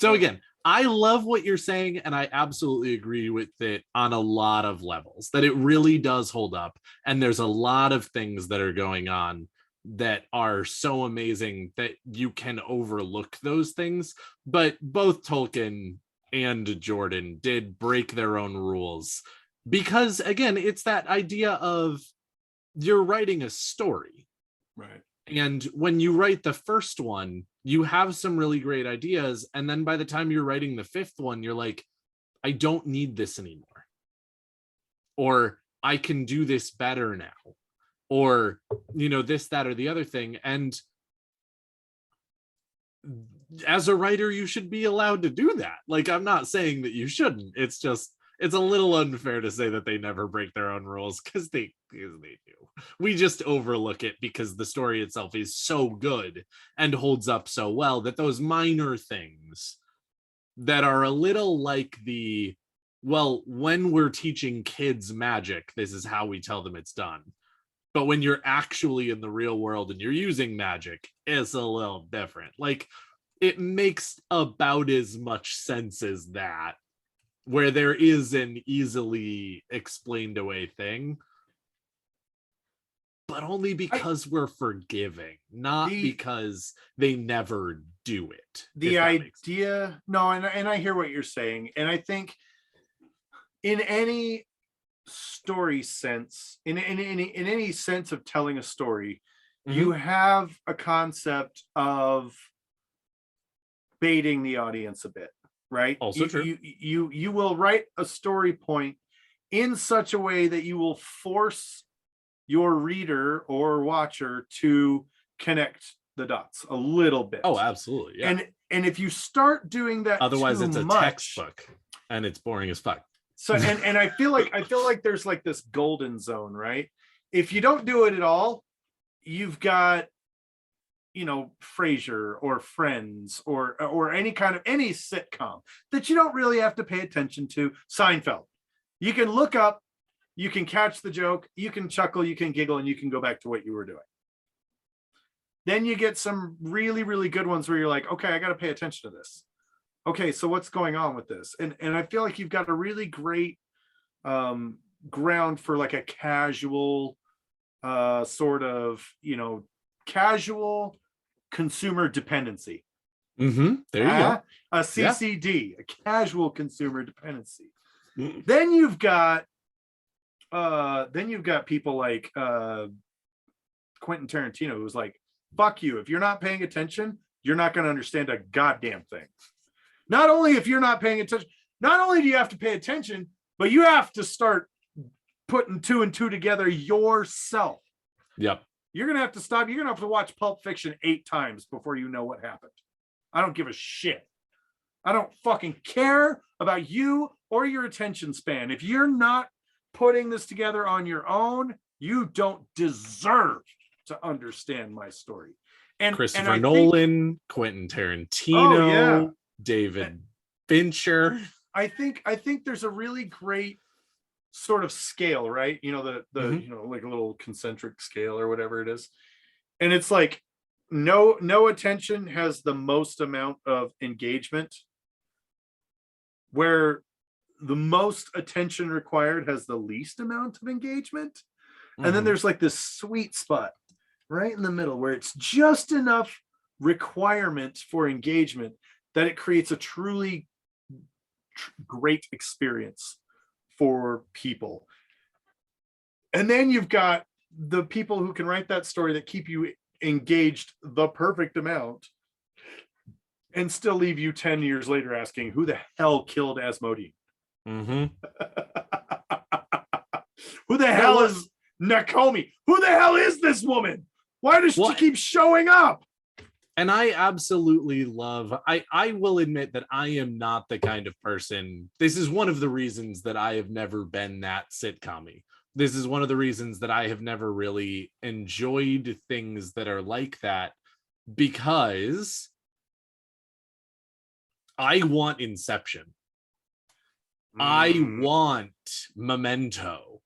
S2: So again, I love what you're saying, and I absolutely agree with it on a lot of levels, that it really does hold up. And there's a lot of things that are going on that are so amazing that you can overlook those things. But both Tolkien and Jordan did break their own rules because, again, it's that idea of you're writing a story.
S1: Right.
S2: And when you write the first one, you have some really great ideas. And then by the time you're writing the fifth one, you're like, I don't need this anymore. Or I can do this better now. Or, you know, this, that, or the other thing. And as a writer, you should be allowed to do that. Like, I'm not saying that you shouldn't. It's just, it's a little unfair to say that they never break their own rules because they do. We just overlook it because the story itself is so good and holds up so well that those minor things that are a little like the, well, when we're teaching kids magic, this is how we tell them it's done. But when you're actually in the real world and you're using magic, it's a little different. Like, it makes about as much sense as that, where there is an easily explained away thing, but only because we're forgiving, not because they never do it.
S1: The idea, no, and I hear what you're saying. And I think in any story sense, in any sense of telling a story, you have a concept of baiting the audience a bit, right?
S2: Also true.
S1: You will write a story point in such a way that you will force your reader or watcher to connect the dots a little bit.
S2: Oh, absolutely. Yeah.
S1: And if you start doing that,
S2: otherwise it's a textbook and it's boring as fuck.
S1: So and I feel like there's like this golden zone, right? If you don't do it at all, you've got, you know, Frasier or Friends or any kind of any sitcom that you don't really have to pay attention to. Seinfeld. You can look up, you can catch the joke, you can chuckle, you can giggle, and you can go back to what you were doing. Then you get some really, really good ones where you're like, okay, I got to pay attention to this. Okay, so what's going on with this? And I feel like you've got a really great ground for like a casual sort of, you know, casual consumer dependency.
S2: There you go.
S1: A CCD, a casual consumer dependency. Then you've got people like Quentin Tarantino, who's like, fuck you. If you're not paying attention, you're not going to understand a goddamn thing. Not only if you're not paying attention, not only do you have to pay attention, but you have to start putting 2 and 2 together yourself.
S2: Yep.
S1: You're going to have to stop. You're going to have to watch Pulp Fiction 8 times before you know what happened. I don't give a shit. I don't fucking care about you or your attention span. If you're not putting this together on your own, you don't deserve to understand my story. And
S2: Christopher Nolan, Quentin Tarantino, David Fincher.
S1: I think there's a really great sort of scale, right? You know, the you know, like a little concentric scale or whatever it is. And it's like no attention has the most amount of engagement, where the most attention required has the least amount of engagement. And then there's like this sweet spot right in the middle where it's just enough requirement for engagement that it creates a truly great experience for people. And then you've got the people who can write that story that keep you engaged the perfect amount. and still leave you 10 years later asking who the hell killed Asmodean.
S2: Mm-hmm.
S1: Who the hell is Nakomi? Who the hell is this woman? Why does she keep showing up?
S2: And I absolutely love, I will admit that I am not the kind of person. This is one of the reasons that I have never been that sitcom-y. This is one of the reasons that I have never really enjoyed things that are like that, because I want Inception. I want Memento.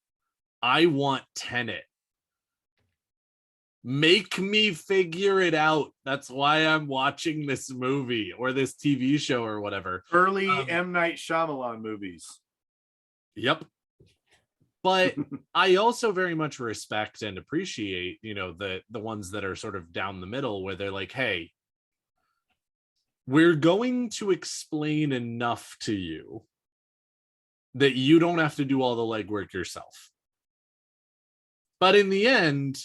S2: I want Tenet. Make me figure it out. That's why I'm watching this movie or this TV show or whatever.
S1: Early M. Night Shyamalan movies.
S2: Yep. But I also very much respect and appreciate, the ones that are sort of down the middle, where they're like, hey, we're going to explain enough to you that you don't have to do all the legwork yourself. But in the end,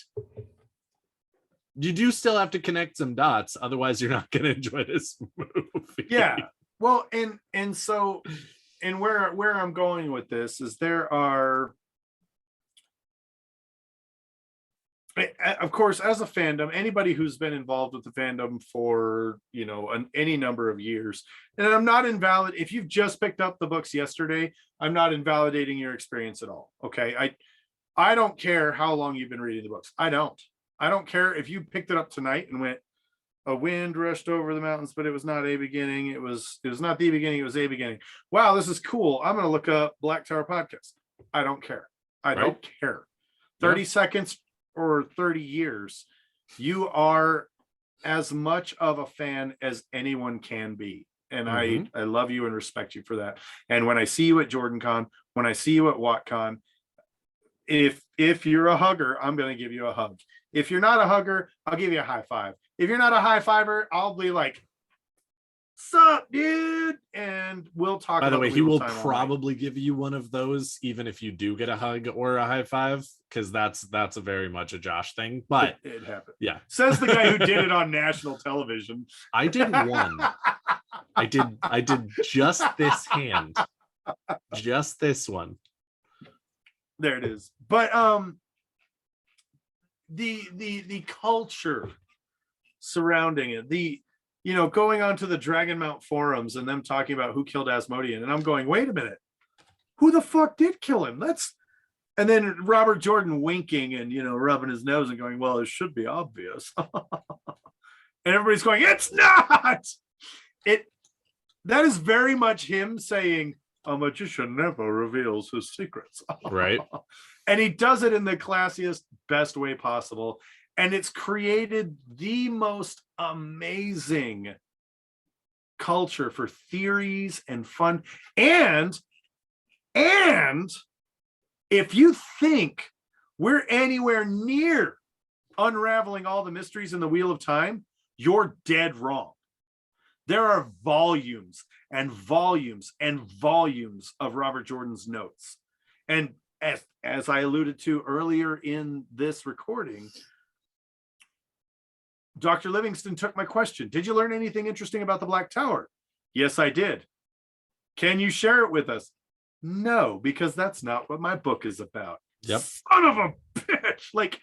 S2: you do still have to connect some dots, otherwise you're not going to enjoy this movie.
S1: Yeah. Well, and so, and where I'm going with this is there are, of course, as a fandom, anybody who's been involved with the fandom for, any number of years, and I'm not invalid. If you've just picked up the books yesterday, I'm not invalidating your experience at all. Okay. I don't care how long you've been reading the books. I don't care if you picked it up tonight and went, a wind rushed over the mountains, but it was not a beginning. It was not the beginning. It was a beginning. Wow, this is cool. I'm going to look up Black Tower podcast. I don't care. I don't care. 30 seconds or 30 years. You are as much of a fan as anyone can be. And I love you and respect you for that. And when I see you at Jordan Con, when I see you at WatCon, if you're a hugger, I'm going to give you a hug. If you're not a hugger, I'll give you a high five. If you're not a high fiver, I'll be like, sup, dude? And we'll talk.
S2: By the way, he will probably give you one of those, even if you do get a hug or a high five, because that's a very much a Josh thing. But
S1: it happened.
S2: Yeah.
S1: Says the guy who did it on national television.
S2: I did one. I did just this hand. Just this one.
S1: There it is. But the culture surrounding it, going on to the Dragonmount forums and them talking about who killed Asmodean, and I'm going, wait a minute, who the fuck did kill him? And then Robert Jordan winking and rubbing his nose and going, well, it should be obvious. And everybody's going, it's not. That is very much him saying, a magician never reveals his secrets.
S2: Right.
S1: And he does it in the classiest, best way possible. And it's created the most amazing culture for theories and fun. And if you think we're anywhere near unraveling all the mysteries in the Wheel of Time, you're dead wrong. There are volumes and volumes and volumes of Robert Jordan's notes. And as I alluded to earlier in this recording, Dr. Livingston took my question. Did you learn anything interesting about the Black Tower? Yes, I did. Can you share it with us? No, because that's not what my book is about.
S2: Yep.
S1: Son of a bitch.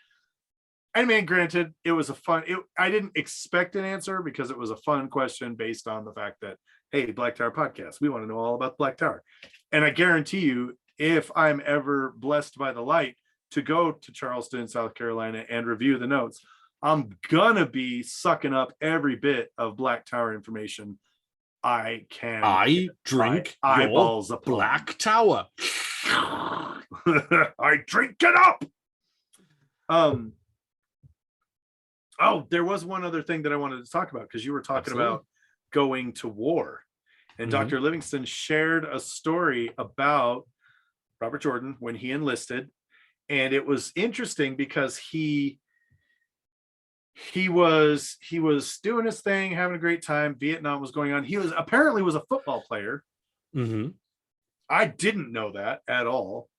S1: I mean, granted, it was I didn't expect an answer because it was a fun question based on the fact that, hey, Black Tower podcast, we want to know all about Black Tower. And I guarantee you, if I'm ever blessed by the light to go to Charleston, South Carolina and review the notes, I'm gonna be sucking up every bit of Black Tower information I can.
S2: I drink
S1: eyeballs of
S2: Black Tower.
S1: I drink it up. Oh, there was one other thing that I wanted to talk about, because you were talking about going to war. And Dr. Livingston shared a story about Robert Jordan when he enlisted. And it was interesting because he was doing his thing, having a great time. Vietnam was going on. He was apparently a football player. I didn't know that at all.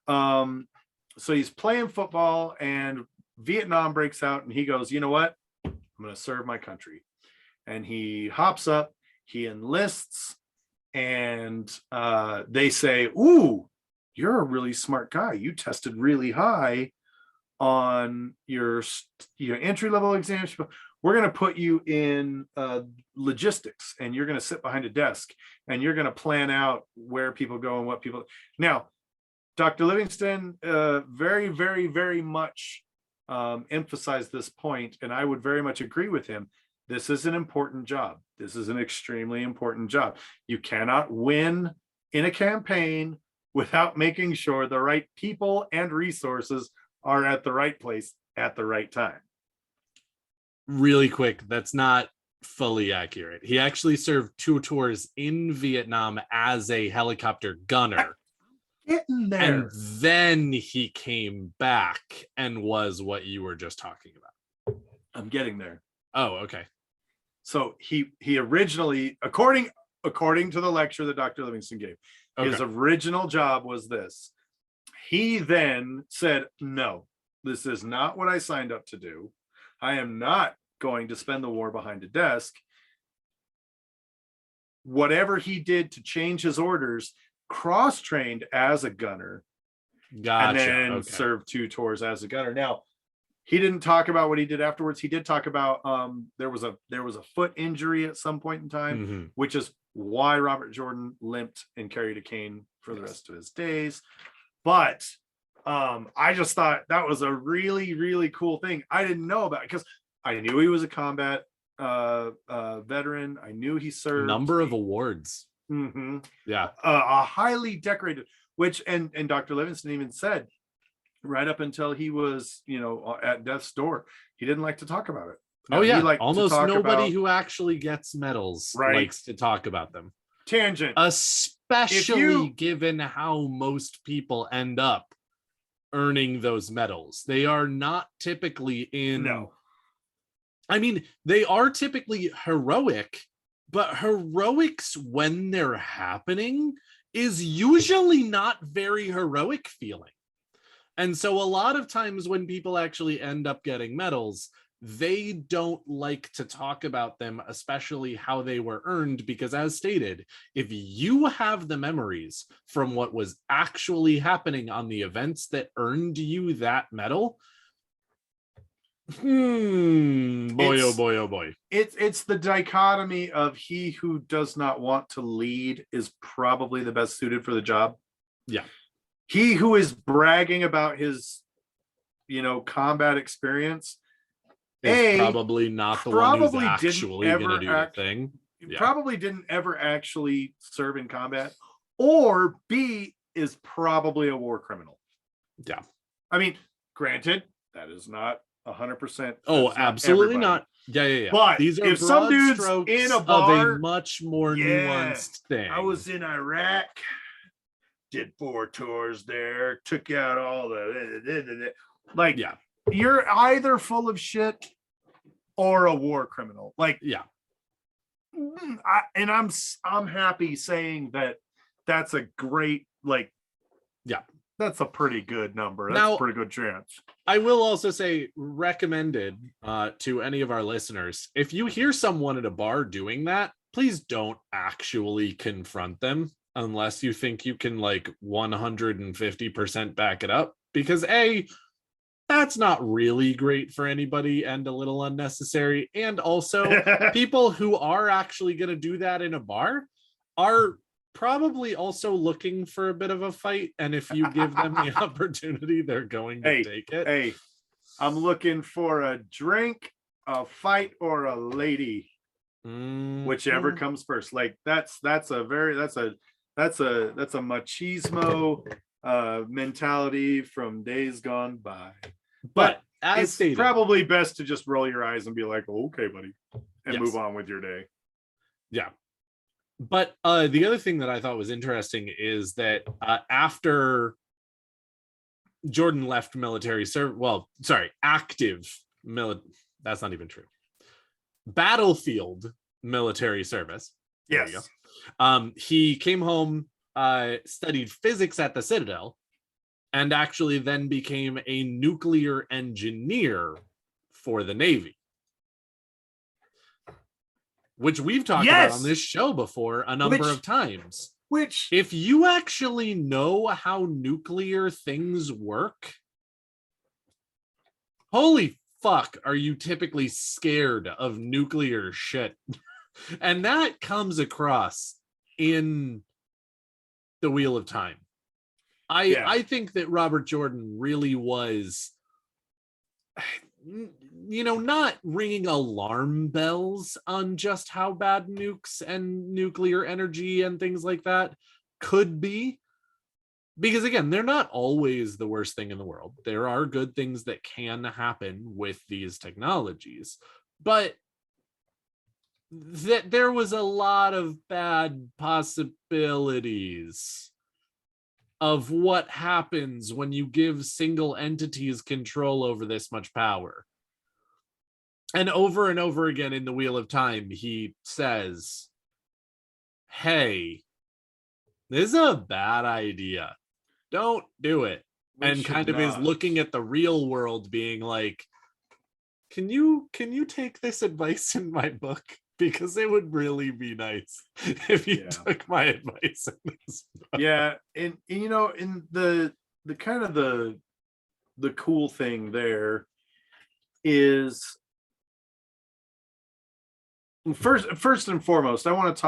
S1: So he's playing football and Vietnam breaks out and he goes, you know what? I'm going to serve my country. and he hops up, he enlists, and they say, "Ooh, you're a really smart guy. You tested really high on your entry level exams. We're going to put you in logistics, and you're going to sit behind a desk, and you're going to plan out where people go and what people." Now, Dr. Livingston very, very, very much emphasized this point, and I would very much agree with him. This is an important job. This is an extremely important job. You cannot win in a campaign without making sure the right people and resources are at the right place at the right time.
S2: Really quick, that's not fully accurate. He actually served 2 tours in Vietnam as a helicopter gunner.
S1: Getting there.
S2: And then he came back and was what you were just talking about.
S1: I'm getting there.
S2: Oh, okay.
S1: So he originally, according to the lecture that Dr. Livingston gave, his original job was this. He then said, "No, this is not what I signed up to do. I am not going to spend the war behind a desk." Whatever he did to change his orders, cross-trained as a gunner,
S2: Gotcha.
S1: and then served 2 tours as a gunner. Now, he didn't talk about what he did afterwards. He did talk about there was a foot injury at some point in time, which is why Robert Jordan limped and carried a cane for the rest of his days. But I just thought that was a really, really cool thing. I didn't know about it because I knew he was a combat veteran. I knew he served
S2: number of awards. Yeah,
S1: a highly decorated, which and Dr. Livingston even said right up until he was, at death's door, he didn't like to talk about it.
S2: Now, almost nobody who actually gets medals likes to talk about them.
S1: Tangent.
S2: Especially given how most people end up earning those medals. They are not typically in...
S1: No.
S2: I mean, they are typically heroic, but heroics when they're happening is usually not very heroic feeling. And so a lot of times when people actually end up getting medals, they don't like to talk about them, especially how they were earned, because as stated, if you have the memories from what was actually happening on the events that earned you that medal, boy, oh boy, oh boy.
S1: It's the dichotomy of he who does not want to lead is probably the best suited for the job.
S2: Yeah.
S1: He who is bragging about his, combat experience
S2: is probably not the one who's actually going to do the thing.
S1: Yeah. Probably didn't ever actually serve in combat, or B is probably a war criminal.
S2: Yeah.
S1: I mean, granted, that is not 100%.
S2: Oh, absolutely not. Yeah.
S1: But
S2: these are
S1: if some dude's
S2: strokes
S1: in a bar,
S2: of a much more nuanced thing.
S1: I was in Iraq, did 4 tours there, took out all the you're either full of shit or a war criminal. I'm happy saying that that's a great that's a pretty good number. That's a pretty good chance.
S2: I will also say recommended to any of our listeners, if you hear someone at a bar doing that, please don't actually confront them unless you think you can 150% back it up, because that's not really great for anybody and a little unnecessary. And also people who are actually going to do that in a bar are probably also looking for a bit of a fight, and if you give them the opportunity, they're going to take it.
S1: Hey, I'm looking for a drink, a fight, or a lady, whichever comes first. That's a machismo mentality from days gone by. But as it's stated, probably best to just roll your eyes and be like, "Okay, buddy," and move on with your day.
S2: Yeah. But the other thing that I thought was interesting is that after Jordan left military service, that's not even true. Battlefield military service.
S1: Yes.
S2: He came home, studied physics at the Citadel, and actually then became a nuclear engineer for the Navy. which we've talked about on this show before a number of times.
S1: Which,
S2: if you actually know how nuclear things work, holy fuck, are you typically scared of nuclear shit? And that comes across in The Wheel of Time. I think that Robert Jordan really was, not ringing alarm bells on just how bad nukes and nuclear energy and things like that could be. Because again, they're not always the worst thing in the world. There are good things that can happen with these technologies. But that there was a lot of bad possibilities of what happens when you give single entities control over this much power. And over again in The Wheel of Time, he says, hey, this is a bad idea. Don't do it. And kind of is looking at the real world being like, can you take this advice in my book? Because it would really be nice if you took my advice in this book.
S1: Yeah, and in the kind of the cool thing there is, first and foremost, I want to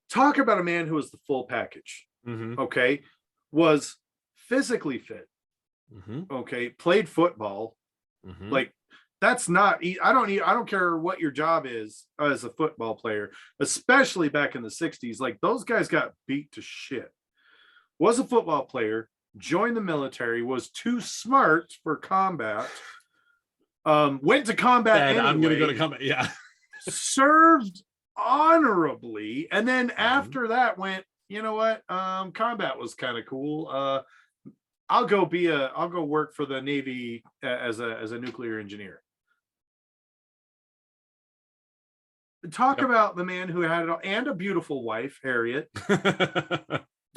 S1: talk about a man who was the full package. Okay, was physically fit. Okay, played football. Like, that's not, I don't care what your job is as a football player, especially back in the 60s. Like, those guys got beat to shit. Was a football player, joined the military, was too smart for combat, went to combat anyway,
S2: I'm gonna go to combat,
S1: served honorably, and then after that went, you know what, combat was kind of cool. I'll go work for the Navy as a nuclear engineer. Talk about the man who had it all, and a beautiful wife, Harriet.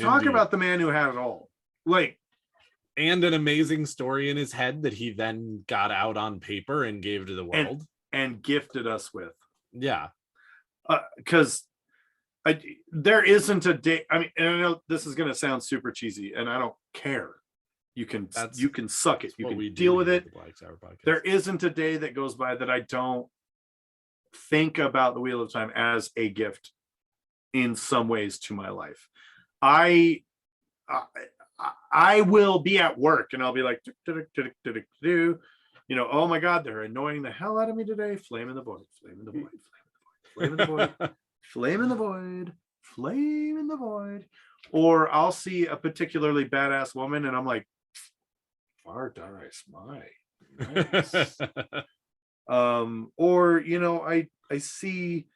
S1: Talk about the man who had it all. Like,
S2: and an amazing story in his head that he then got out on paper and gave to the world
S1: and gifted us with.
S2: Yeah.
S1: Because there isn't a day. I mean, and I know this is going to sound super cheesy, and I don't care. You can suck it. You can deal with it. There isn't a day that goes by that I don't think about the Wheel of Time as a gift in some ways to my life. I will be at work and I'll be like, oh my God, they're annoying the hell out of me today. Flame in the void, flame in the void, flame in the void, flame in the void, flame in the void. Or I'll see a particularly badass woman and I'm like, far dice my. Nice. Or I see,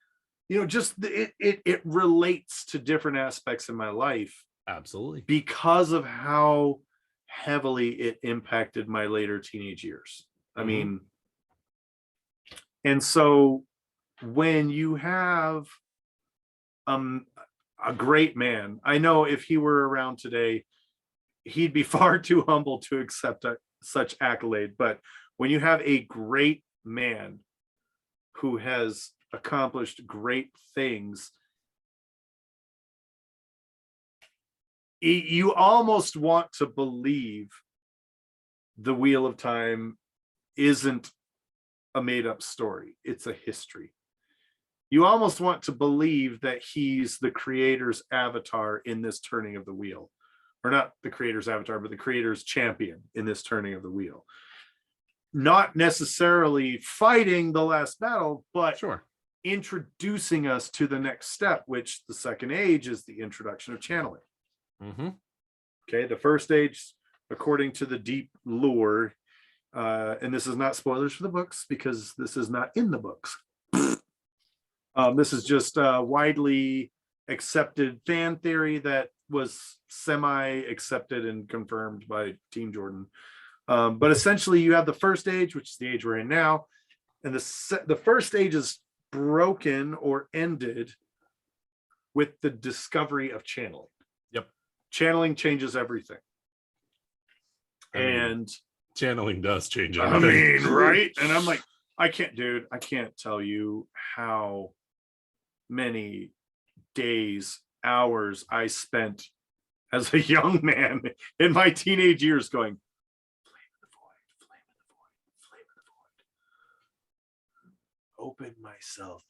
S1: just it relates to different aspects in my life.
S2: Absolutely.
S1: Because of how heavily it impacted my later teenage years. I mean, and so when you have a great man, I know if he were around today, he'd be far too humble to accept such accolade. But when you have a great man who has accomplished great things, you almost want to believe the Wheel of Time isn't a made-up story. It's a history. You almost want to believe that he's the creator's avatar in this turning of the wheel. Or not the creator's avatar, but the creator's champion in this turning of the wheel. Not necessarily fighting the last battle, but introducing us to the next step, which the second age is the introduction of channeling. Okay, the first age, according to the deep lore, and this is not spoilers for the books because this is not in the books. This is just widely accepted fan theory that was semi-accepted and confirmed by Team Jordan. But essentially, you have the first age, which is the age we're in now, and the first age is broken or ended with the discovery of channeling.
S2: Yep,
S1: channeling changes everything, and
S2: channeling does change everything.
S1: I mean, right? And I'm like, I can't, dude. I can't tell you how many days, hours I spent as a young man in my teenage years going, flame in the void, flame in the void, flame in the void. Open myself.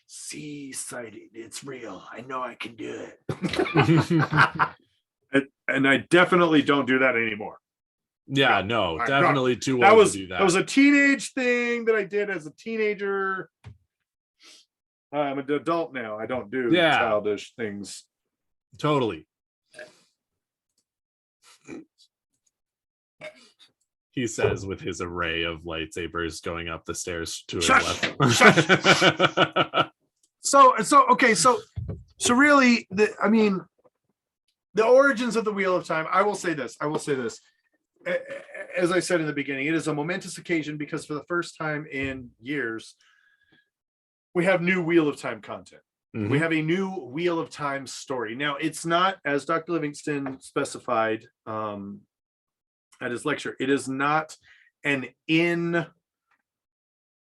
S1: See sighting. It's real. I know I can do it. And I definitely don't do that anymore.
S2: Yeah,
S1: No,
S2: no, definitely too
S1: That
S2: old
S1: was
S2: to do that.
S1: that was a teenage thing that I did as a teenager. I'm an adult now. I don't do
S2: Yeah.
S1: childish things.
S2: Totally. He says with his array of lightsabers going up the stairs to his left.
S1: So really, I mean, the origins of the Wheel of Time. I will say this. As I said in the beginning, it is a momentous occasion because for the first time in years, we have new Wheel of Time content. Mm-hmm. We have a new Wheel of Time story. Now, it's not, as Dr. Livingston specified at his lecture, it is not an in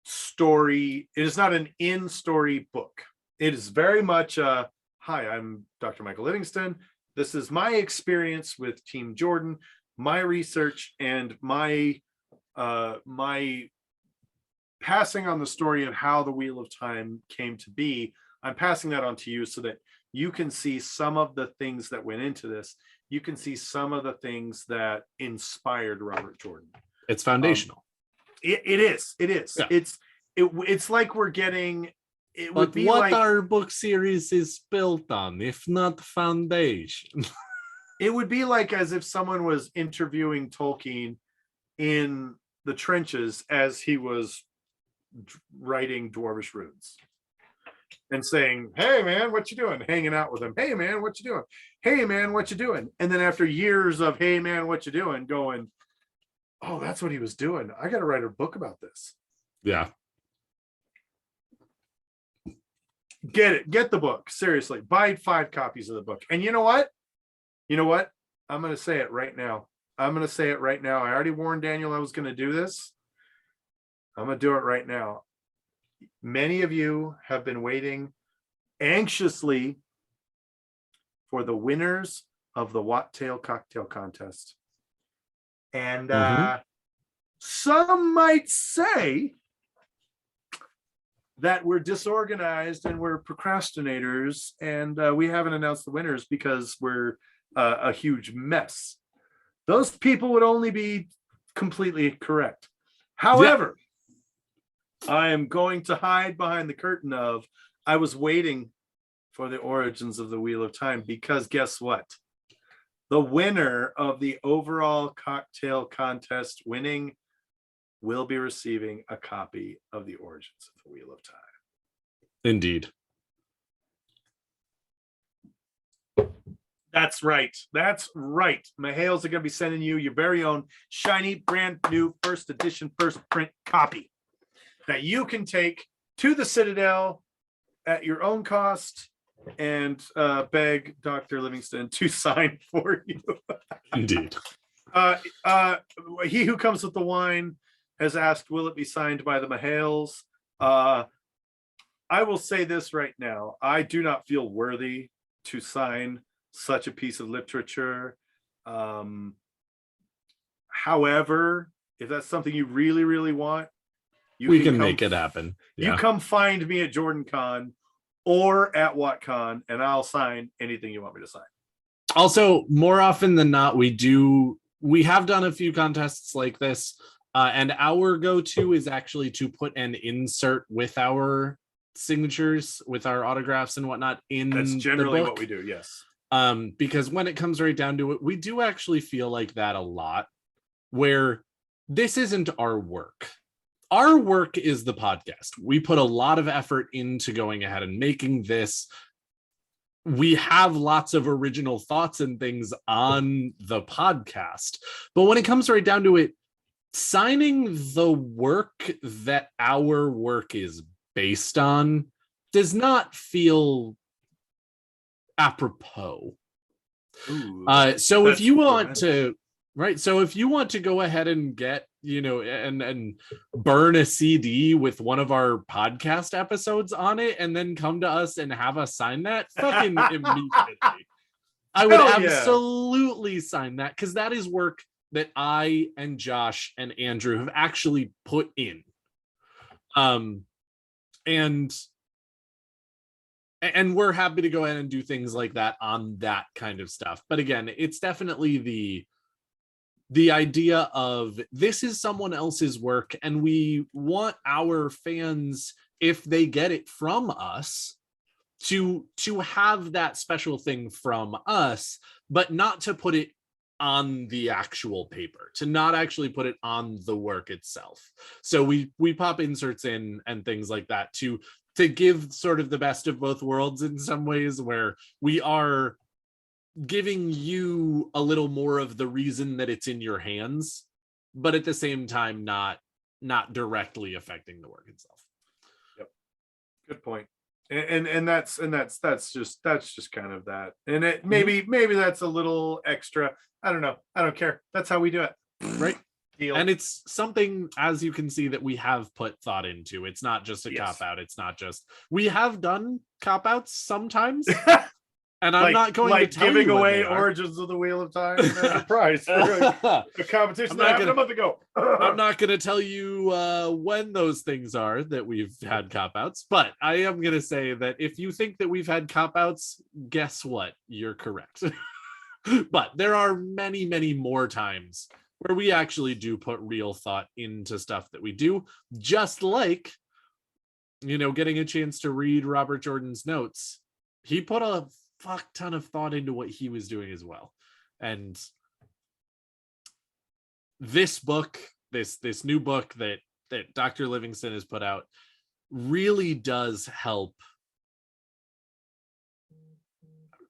S1: story. It is not an in story book. It is very much hi, I'm Dr. Michael Livingston. This is my experience with Team Jordan, my research, and my passing on the story of how the Wheel of Time came to be. I'm passing that on to you so that you can see some of the things that went into this. You can see some of the things that inspired Robert Jordan.
S2: It's foundational.
S1: It is. Yeah. It's like we're getting. It would be
S2: what
S1: like
S2: our book series is built on, if not foundation.
S1: It would be like as if someone was interviewing Tolkien in the trenches as he was writing Dwarvish Runes and saying, "Hey man, what you doing?" Hanging out with him. "Hey man, what you doing?" "Hey man, what you doing?" And then after years of "Hey man, what you doing?" going, "Oh, that's what he was doing. I got to write a book about this."
S2: Yeah.
S1: Get the book. Seriously, buy 5 copies of the book. And you know what? I'm going to say it right now. I already warned Daniel I was going to do this. I'm going to do it right now. Many of you have been waiting anxiously for the winners of the Wattail Cocktail Contest. And some might say that we're disorganized and we're procrastinators and we haven't announced the winners because we're a huge mess. Those people would only be completely correct. However, I am going to hide behind the curtain of I was waiting for the origins of the Wheel of Time because guess what? The winner of the overall cocktail contest winning will be receiving a copy of the origins of the Wheel of Time.
S2: Indeed.
S1: That's right. Mahales are going to be sending you your very own shiny, brand new first edition, first print copy that you can take to the Citadel at your own cost and beg Dr. Livingston to sign for you.
S2: Indeed.
S1: He who comes with the wine has asked, will it be signed by the Mahales? I will say this right now. I do not feel worthy to sign such a piece of literature. However, if that's something you really, really want,
S2: we can make it happen.
S1: Yeah. You come find me at JordanCon or at WattCon, and I'll sign anything you want me to sign.
S2: Also, more often than not, we have done a few contests like this, and our go-to is actually to put an insert with our signatures, with our autographs and whatnot in the book.
S1: That's generally what we do, yes.
S2: Because when it comes right down to it, we do actually feel like that a lot, where this isn't our work. Our work is the podcast. We put a lot of effort into going ahead and making this. We have lots of original thoughts and things on the podcast. But when it comes right down to it, signing the work that our work is based on does not feel apropos. So if you want to Right. So if you want to go ahead and get, and burn a CD with one of our podcast episodes on it and then come to us and have us sign that, fucking immediately. I would
S1: Hell yeah.
S2: absolutely sign that, because that is work that I and Josh and Andrew have actually put in. And we're happy to go ahead and do things like that on that kind of stuff. But again, it's definitely the idea of this is someone else's work, and we want our fans, if they get it from us, to have that special thing from us, but not to put it on the actual paper, to not actually put it on the work itself. So we pop inserts in and things like that to give sort of the best of both worlds in some ways, where we are giving you a little more of the reason that it's in your hands, but at the same time not directly affecting the work itself.
S1: Yep, good point. And that's just kind of that. And it maybe that's a little extra. I don't know. I don't care. That's how we do it.
S2: Right.
S1: Deal.
S2: And it's something, as you can see, that we have put thought into. It's not just a cop out. It's not just, we have done cop outs sometimes. And I'm not going to tell
S1: giving
S2: you
S1: away Origins of the Wheel of Time as a prize for a competition that happened a month ago.
S2: I'm not going to tell you when those things are that we've had cop outs, but I am going to say that if you think that we've had cop outs, guess what? You're correct. But there are many, many more times where we actually do put real thought into stuff that we do, just like, getting a chance to read Robert Jordan's notes. He put a fuck ton of thought into what he was doing as well. And this book, this new book that Dr. Livingston has put out, really does help.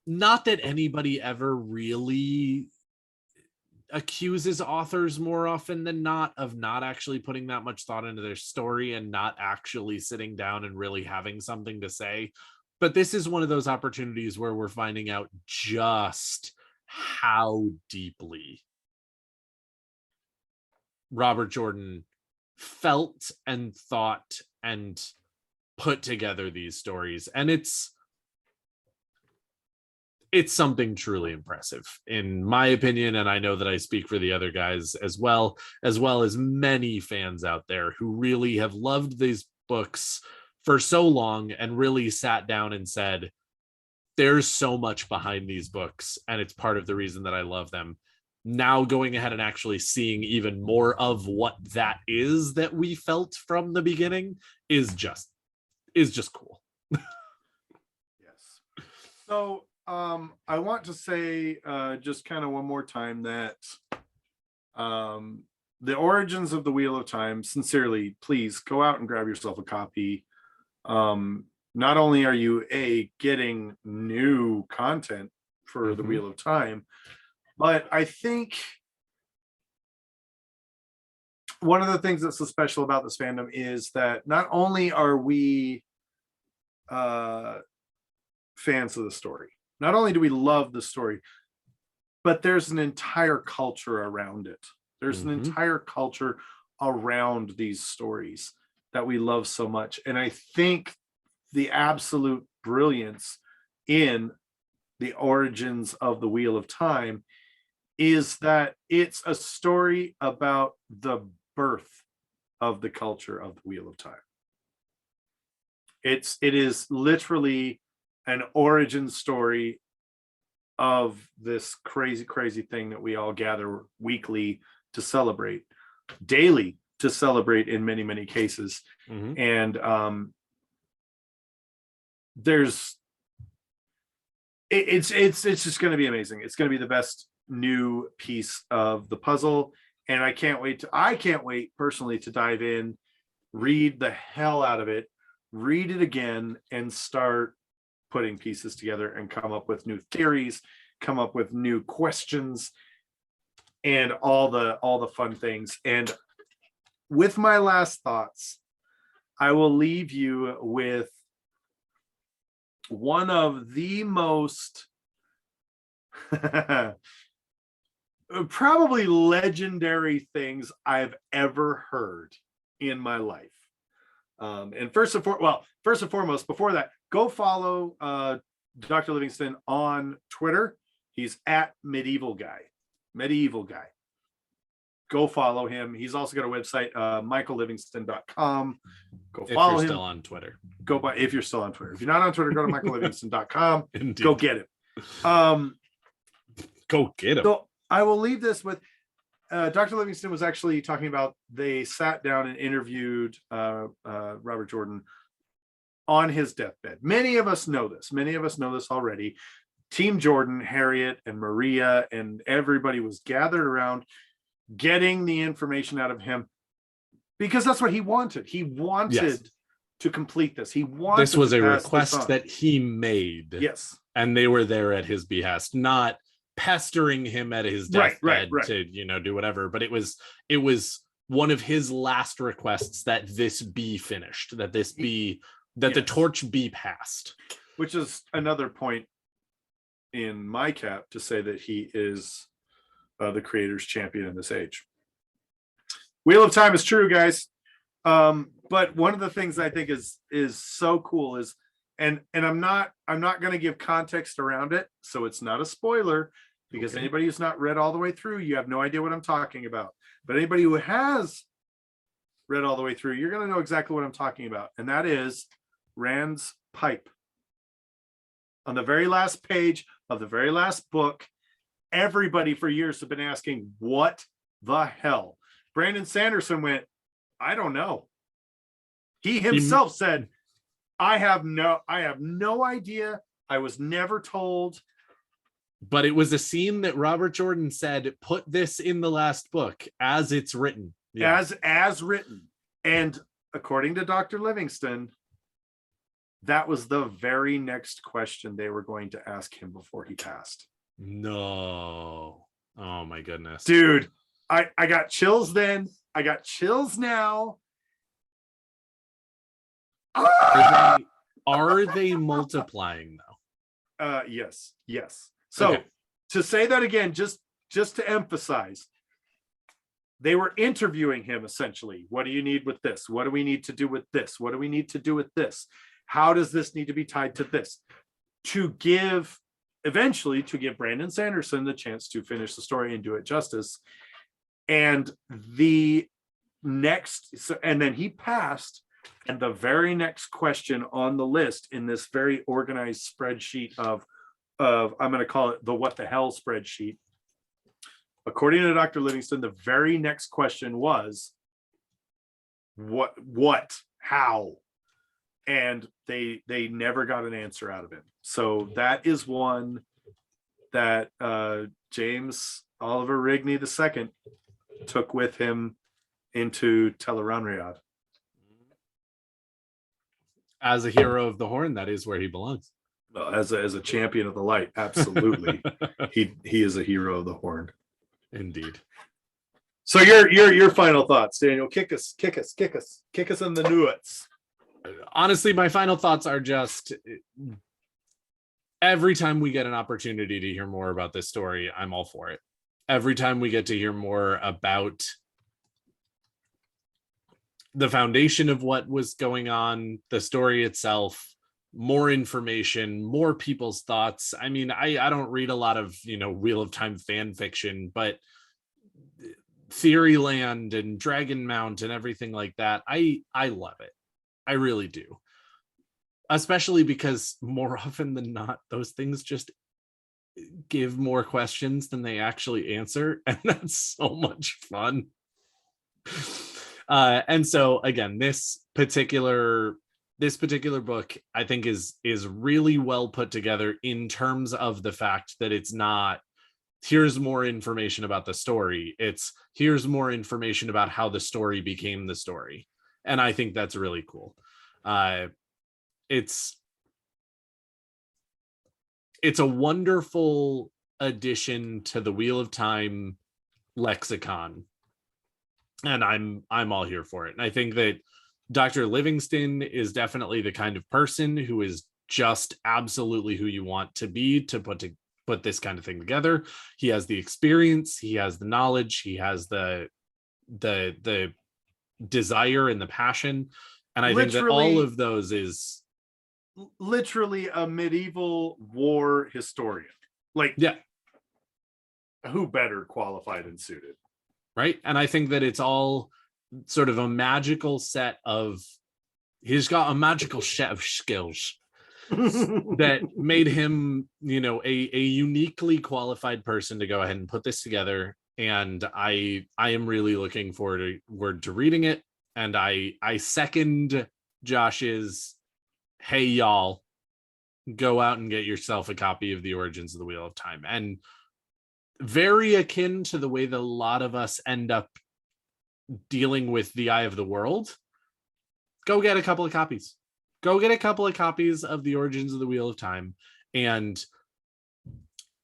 S2: Not that anybody ever really accuses authors more often than not of not actually putting that much thought into their story and not actually sitting down and really having something to say. But this is one of those opportunities where we're finding out just how deeply Robert Jordan felt and thought and put together these stories. And it's something truly impressive, in my opinion. And I know that I speak for the other guys as well as many fans out there who really have loved these books for so long and really sat down and said, there's so much behind these books, and it's part of the reason that I love them. Now going ahead and actually seeing even more of what that is that we felt from the beginning is just cool.
S1: Yes. So I want to say just kind of one more time that the Origins of the Wheel of Time, sincerely, please go out and grab yourself a copy. Not only are you getting new content for the Wheel of Time, but I think one of the things that's so special about this fandom is that not only are we fans of the story, not only do we love the story, but there's an entire culture around it. There's an entire culture around these stories that we love so much. And I think the absolute brilliance in the Origins of the Wheel of Time is that it's a story about the birth of the culture of the Wheel of Time. It is literally an origin story of this crazy thing that we all gather weekly to celebrate, daily to celebrate in many cases. And it's just going to be amazing. It's going to be the best new piece of the puzzle, and I can't wait personally to dive in, read the hell out of it, read it again, and start putting pieces together and come up with new theories, come up with new questions, and all the fun things. And with my last thoughts, I will leave you with one of the most probably legendary things I've ever heard in my life. And first and foremost, before that, go follow Dr. Livingston on Twitter. He's at Medieval Guy. Go follow him. He's also got a website, michaellivingston.com. Go follow him.
S2: If you're still on Twitter.
S1: If you're still on Twitter. If you're not on Twitter, go to michaellivingston.com.
S2: Indeed.
S1: Go get him.
S2: Go get him.
S1: So I will leave this with Dr. Livingston was actually talking about they sat down and interviewed Robert Jordan on his deathbed. Many of us know this. Many of us know this already. Team Jordan, Harriet and Maria and everybody was gathered around getting the information out of him because that's what he wanted. He wanted to complete this.
S2: This was a request that he made.
S1: Yes.
S2: And they were there at his behest, not pestering him at his deathbed to, do whatever. But it was one of his last requests that this be finished, that the torch be passed.
S1: Which is another point in my cap to say that he is the creator's champion in this age. Wheel of Time is true, guys. But one of the things I think is so cool is, and I'm not going to give context around it, so it's not a spoiler, because anybody who's not read all the way through, you have no idea what I'm talking about. But anybody who has read all the way through, you're going to know exactly what I'm talking about, and that is Rand's pipe. On the very last page of the very last book, everybody for years have been asking, what the hell? Brandon Sanderson went, I don't know. He himself said, I have no idea. I was never told.
S2: But it was a scene that Robert Jordan said, put this in the last book as it's written.
S1: Yeah. As written. And according to Dr. Livingston, that was the very next question they were going to ask him before he passed.
S2: No. Oh my goodness.
S1: Dude, I got chills then. I got chills now.
S2: Are they multiplying though?
S1: Yes. So to say that again, just to emphasize, they were interviewing him essentially. What do you need with this? What do we need to do with this? What do we need to do with this? How does this need to be tied to this? Eventually to give Brandon Sanderson the chance to finish the story and do it justice. And then he passed. And the very next question on the list in this very organized spreadsheet of I'm going to call it the what the hell spreadsheet. According to Dr. Livingston, the very next question was what, how? And they never got an answer out of him. So that is one that James Oliver Rigney II took with him into Tel'aran'rhiod.
S2: As a hero of the Horn, that is where he belongs.
S1: Well, as a champion of the light, absolutely. he is a hero of the Horn.
S2: Indeed.
S1: So your final thoughts, Daniel. Kick us in the nuts.
S2: Honestly, my final thoughts are just every time we get an opportunity to hear more about this story, I'm all for it. Every time we get to hear more about the foundation of what was going on, the story itself, more information, more people's thoughts. I mean, I don't read a lot of, Wheel of Time fan fiction, but Theoryland and Dragon Mount and everything like that, I love it. I really do. Especially because more often than not, those things just give more questions than they actually answer. And that's so much fun. And so again, this particular book, I think is really well put together in terms of the fact that it's not, here's more information about the story. It's here's more information about how the story became the story. And I think that's really cool. It's a wonderful addition to the Wheel of Time lexicon. And I'm all here for it. And I think that Dr. Livingston is definitely the kind of person who is just absolutely who you want to be to put put this kind of thing together. He has the experience, he has the knowledge, he has the desire and the passion, and I think that all
S1: Literally-
S2: of those is
S1: Literally a medieval war historian. Like,
S2: yeah,
S1: who better qualified and suited?
S2: right. And I think that it's all sort of a magical set of, he's got a magical set of skills that made him, you know, a uniquely qualified person to go ahead and put this together. And I am really looking forward to reading it. And I second Josh's, hey y'all, go out and get yourself a copy of The Origins of the Wheel of Time. And very akin to the way that a lot of us end up dealing with The Eye of the World, go get a couple of copies. Go get a couple of copies of The Origins of the Wheel of Time. And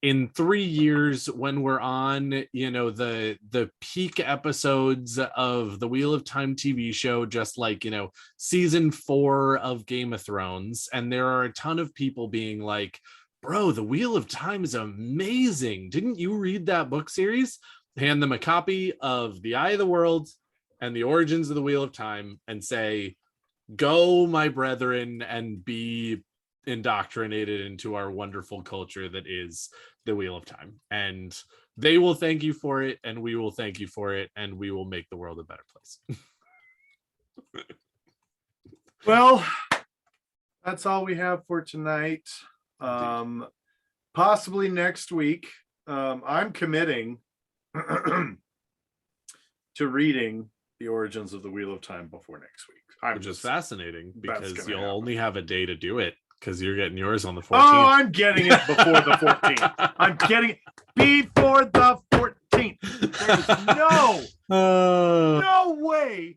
S2: in 3 years, when we're on, you know, the peak episodes of the Wheel of Time TV show, just like, you know, season 4 of Game of Thrones, and there are a ton of people being like, bro, the Wheel of Time is amazing. Didn't you read that book series? Hand them a copy of The Eye of the World and The Origins of the Wheel of Time and say, go, my brethren, and be indoctrinated into our wonderful culture that is the Wheel of Time. And they will thank you for it, and we will thank you for it, and we will make the world a better place.
S1: Well, that's all we have for tonight. Possibly next week. I'm committing to reading The Origins of the Wheel of Time before next week.
S2: Which is fascinating because
S1: gonna
S2: you'll
S1: happen.
S2: only have a day to do it because you're getting yours on the 14th.
S1: Oh, I'm getting it before the 14th. I'm getting it before the 14th. There's no way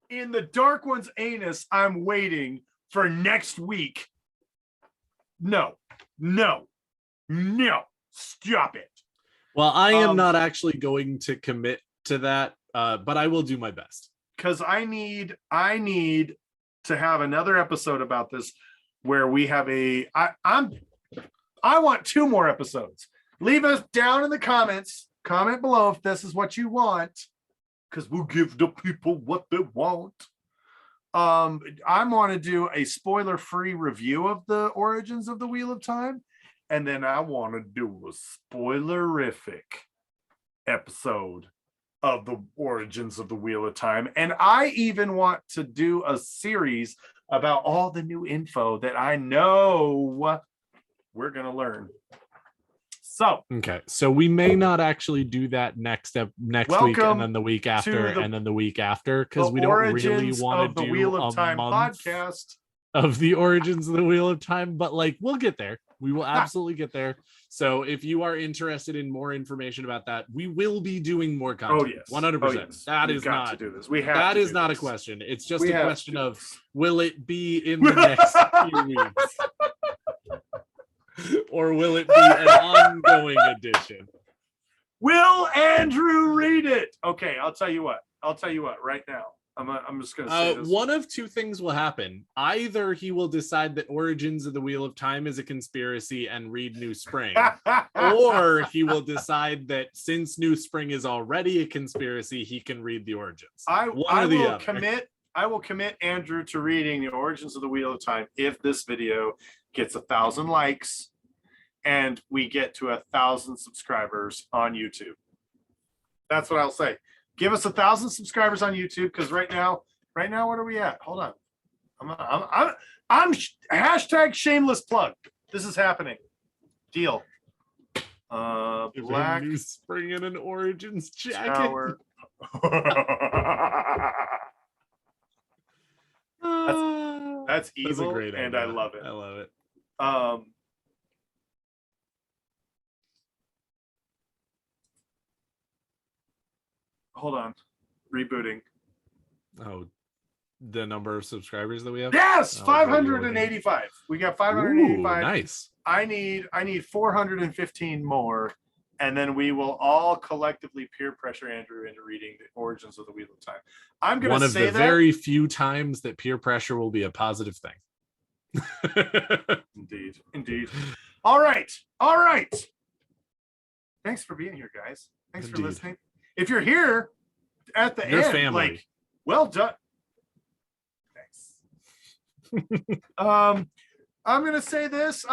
S1: in the Dark One's anus I'm waiting for next week. No. Stop it.
S2: Well, I am not actually going to commit to that, but I will do my best.
S1: Because I need to have another episode about this where we have I want 2 more episodes. Leave us down in the comments. Comment below if this is what you want, because we'll give the people what they want. I want to do a spoiler-free review of the Origins of the Wheel of Time, and then I want to do a spoilerific episode of the Origins of the Wheel of Time. And I even want to do a series about all the new info that I know we're going to learn. So,
S2: okay, so we may not actually do that next week, and then the week after, and then the week after, because we don't really want to do
S1: Wheel of
S2: a
S1: Time
S2: month
S1: podcast
S2: of the Origins of the Wheel of Time, but like we'll get there. We will absolutely get there. So if you are interested in more information about that, we will be doing more content. 100%. That is not
S1: to do this. We have
S2: that is not a question. It's just a question of will it be in the next few weeks? Or will it be an ongoing edition?
S1: Will Andrew read it? Okay, I'll tell you what right now. I'm just gonna say this.
S2: One of 2 things will happen. Either he will decide that Origins of the Wheel of Time is a conspiracy and read New Spring, or he will decide that since New Spring is already a conspiracy, he can read the Origins.
S1: I will commit Andrew to reading the Origins of the Wheel of Time if this video gets 1,000 likes and we get to 1,000 subscribers on YouTube. That's what I'll say. Give us 1,000 subscribers on YouTube, because right now, what are we at? Hold on. I'm hashtag shameless plug. This is happening. Deal. Black
S2: New Spring in an Origins jacket.
S1: Tower. That's evil,
S2: a great idea.
S1: and I love it.
S2: I love it.
S1: Hold on. Rebooting.
S2: Oh, the number of subscribers that we have?
S1: Yes,
S2: Oh,
S1: 585. We got 585.
S2: Ooh, nice.
S1: I need 415 more, and then we will all collectively peer pressure Andrew into reading the Origins of the Wheel of Time. I'm going to say
S2: one of the very few times that peer pressure will be a positive thing.
S1: Indeed. All right. thanks for being here, guys. Thanks for
S2: Indeed.
S1: listening. If you're here at the
S2: Your
S1: end,
S2: family.
S1: like, well done. Thanks. I'm gonna say this.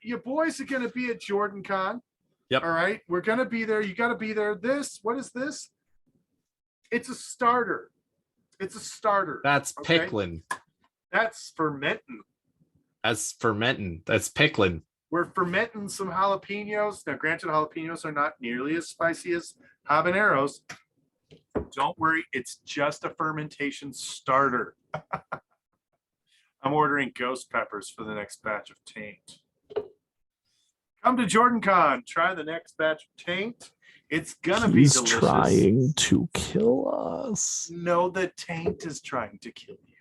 S1: Your boys are gonna be at Jordan Con.
S2: Yep.
S1: All right. We're gonna be there. You gotta be there. What is this? It's a starter. It's a starter.
S2: That's
S1: okay?
S2: pickling.
S1: That's fermenting.
S2: That's fermenting. That's pickling.
S1: We're fermenting some jalapenos. Now, granted, jalapenos are not nearly as spicy as habaneros. Don't worry, it's just a fermentation starter. I'm ordering ghost peppers for the next batch of taint. Come to Jordan Con. Try the next batch of taint. It's gonna be
S3: He's
S1: delicious.
S3: trying to kill us.
S1: No, the taint is trying to kill you.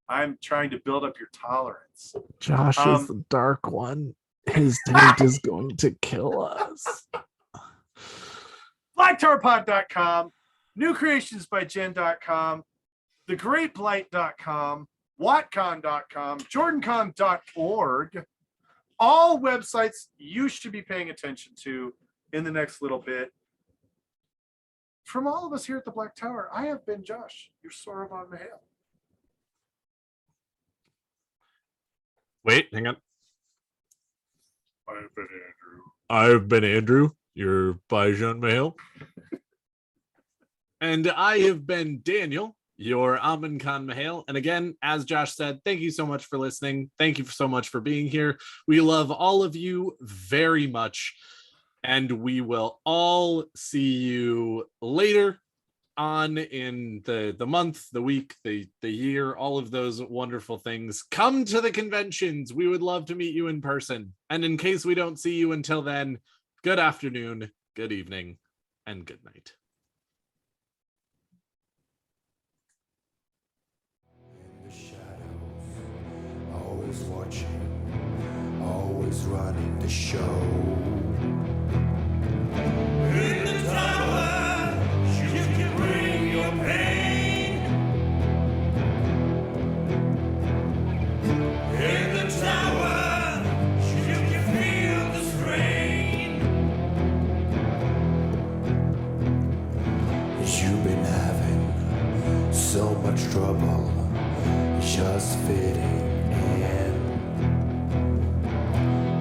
S1: I'm trying to build up your tolerance.
S3: Josh is the dark one. His taint is going to kill us.
S1: BlackTowerPod.com, NewCreationsByJen.com, TheGreatBlight.com, WattCon.com, JordanCon.org. All websites you should be paying attention to in the next little bit. From all of us here at the Black Tower, I have been Josh, your Sorovan Mahale.
S2: Wait, hang on.
S1: I've been Andrew.
S2: I've been Andrew, your Bajan Mahale. And I have been Daniel, your Amin Khan Mahale. And again, as Josh said, thank you so much for listening. Thank you so much for being here. We love all of you very much. And we will all see you later on in the month, the week, the year, all of those wonderful things. Come to the conventions. We would love to meet you in person. And in case we don't see you until then, good afternoon, good evening, and good night.
S4: In the shadows, always watching, always running the show. In the tower, you can bring your pain. In the tower, you can feel the strain. You've been having so much trouble just fitting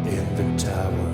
S4: in the tower.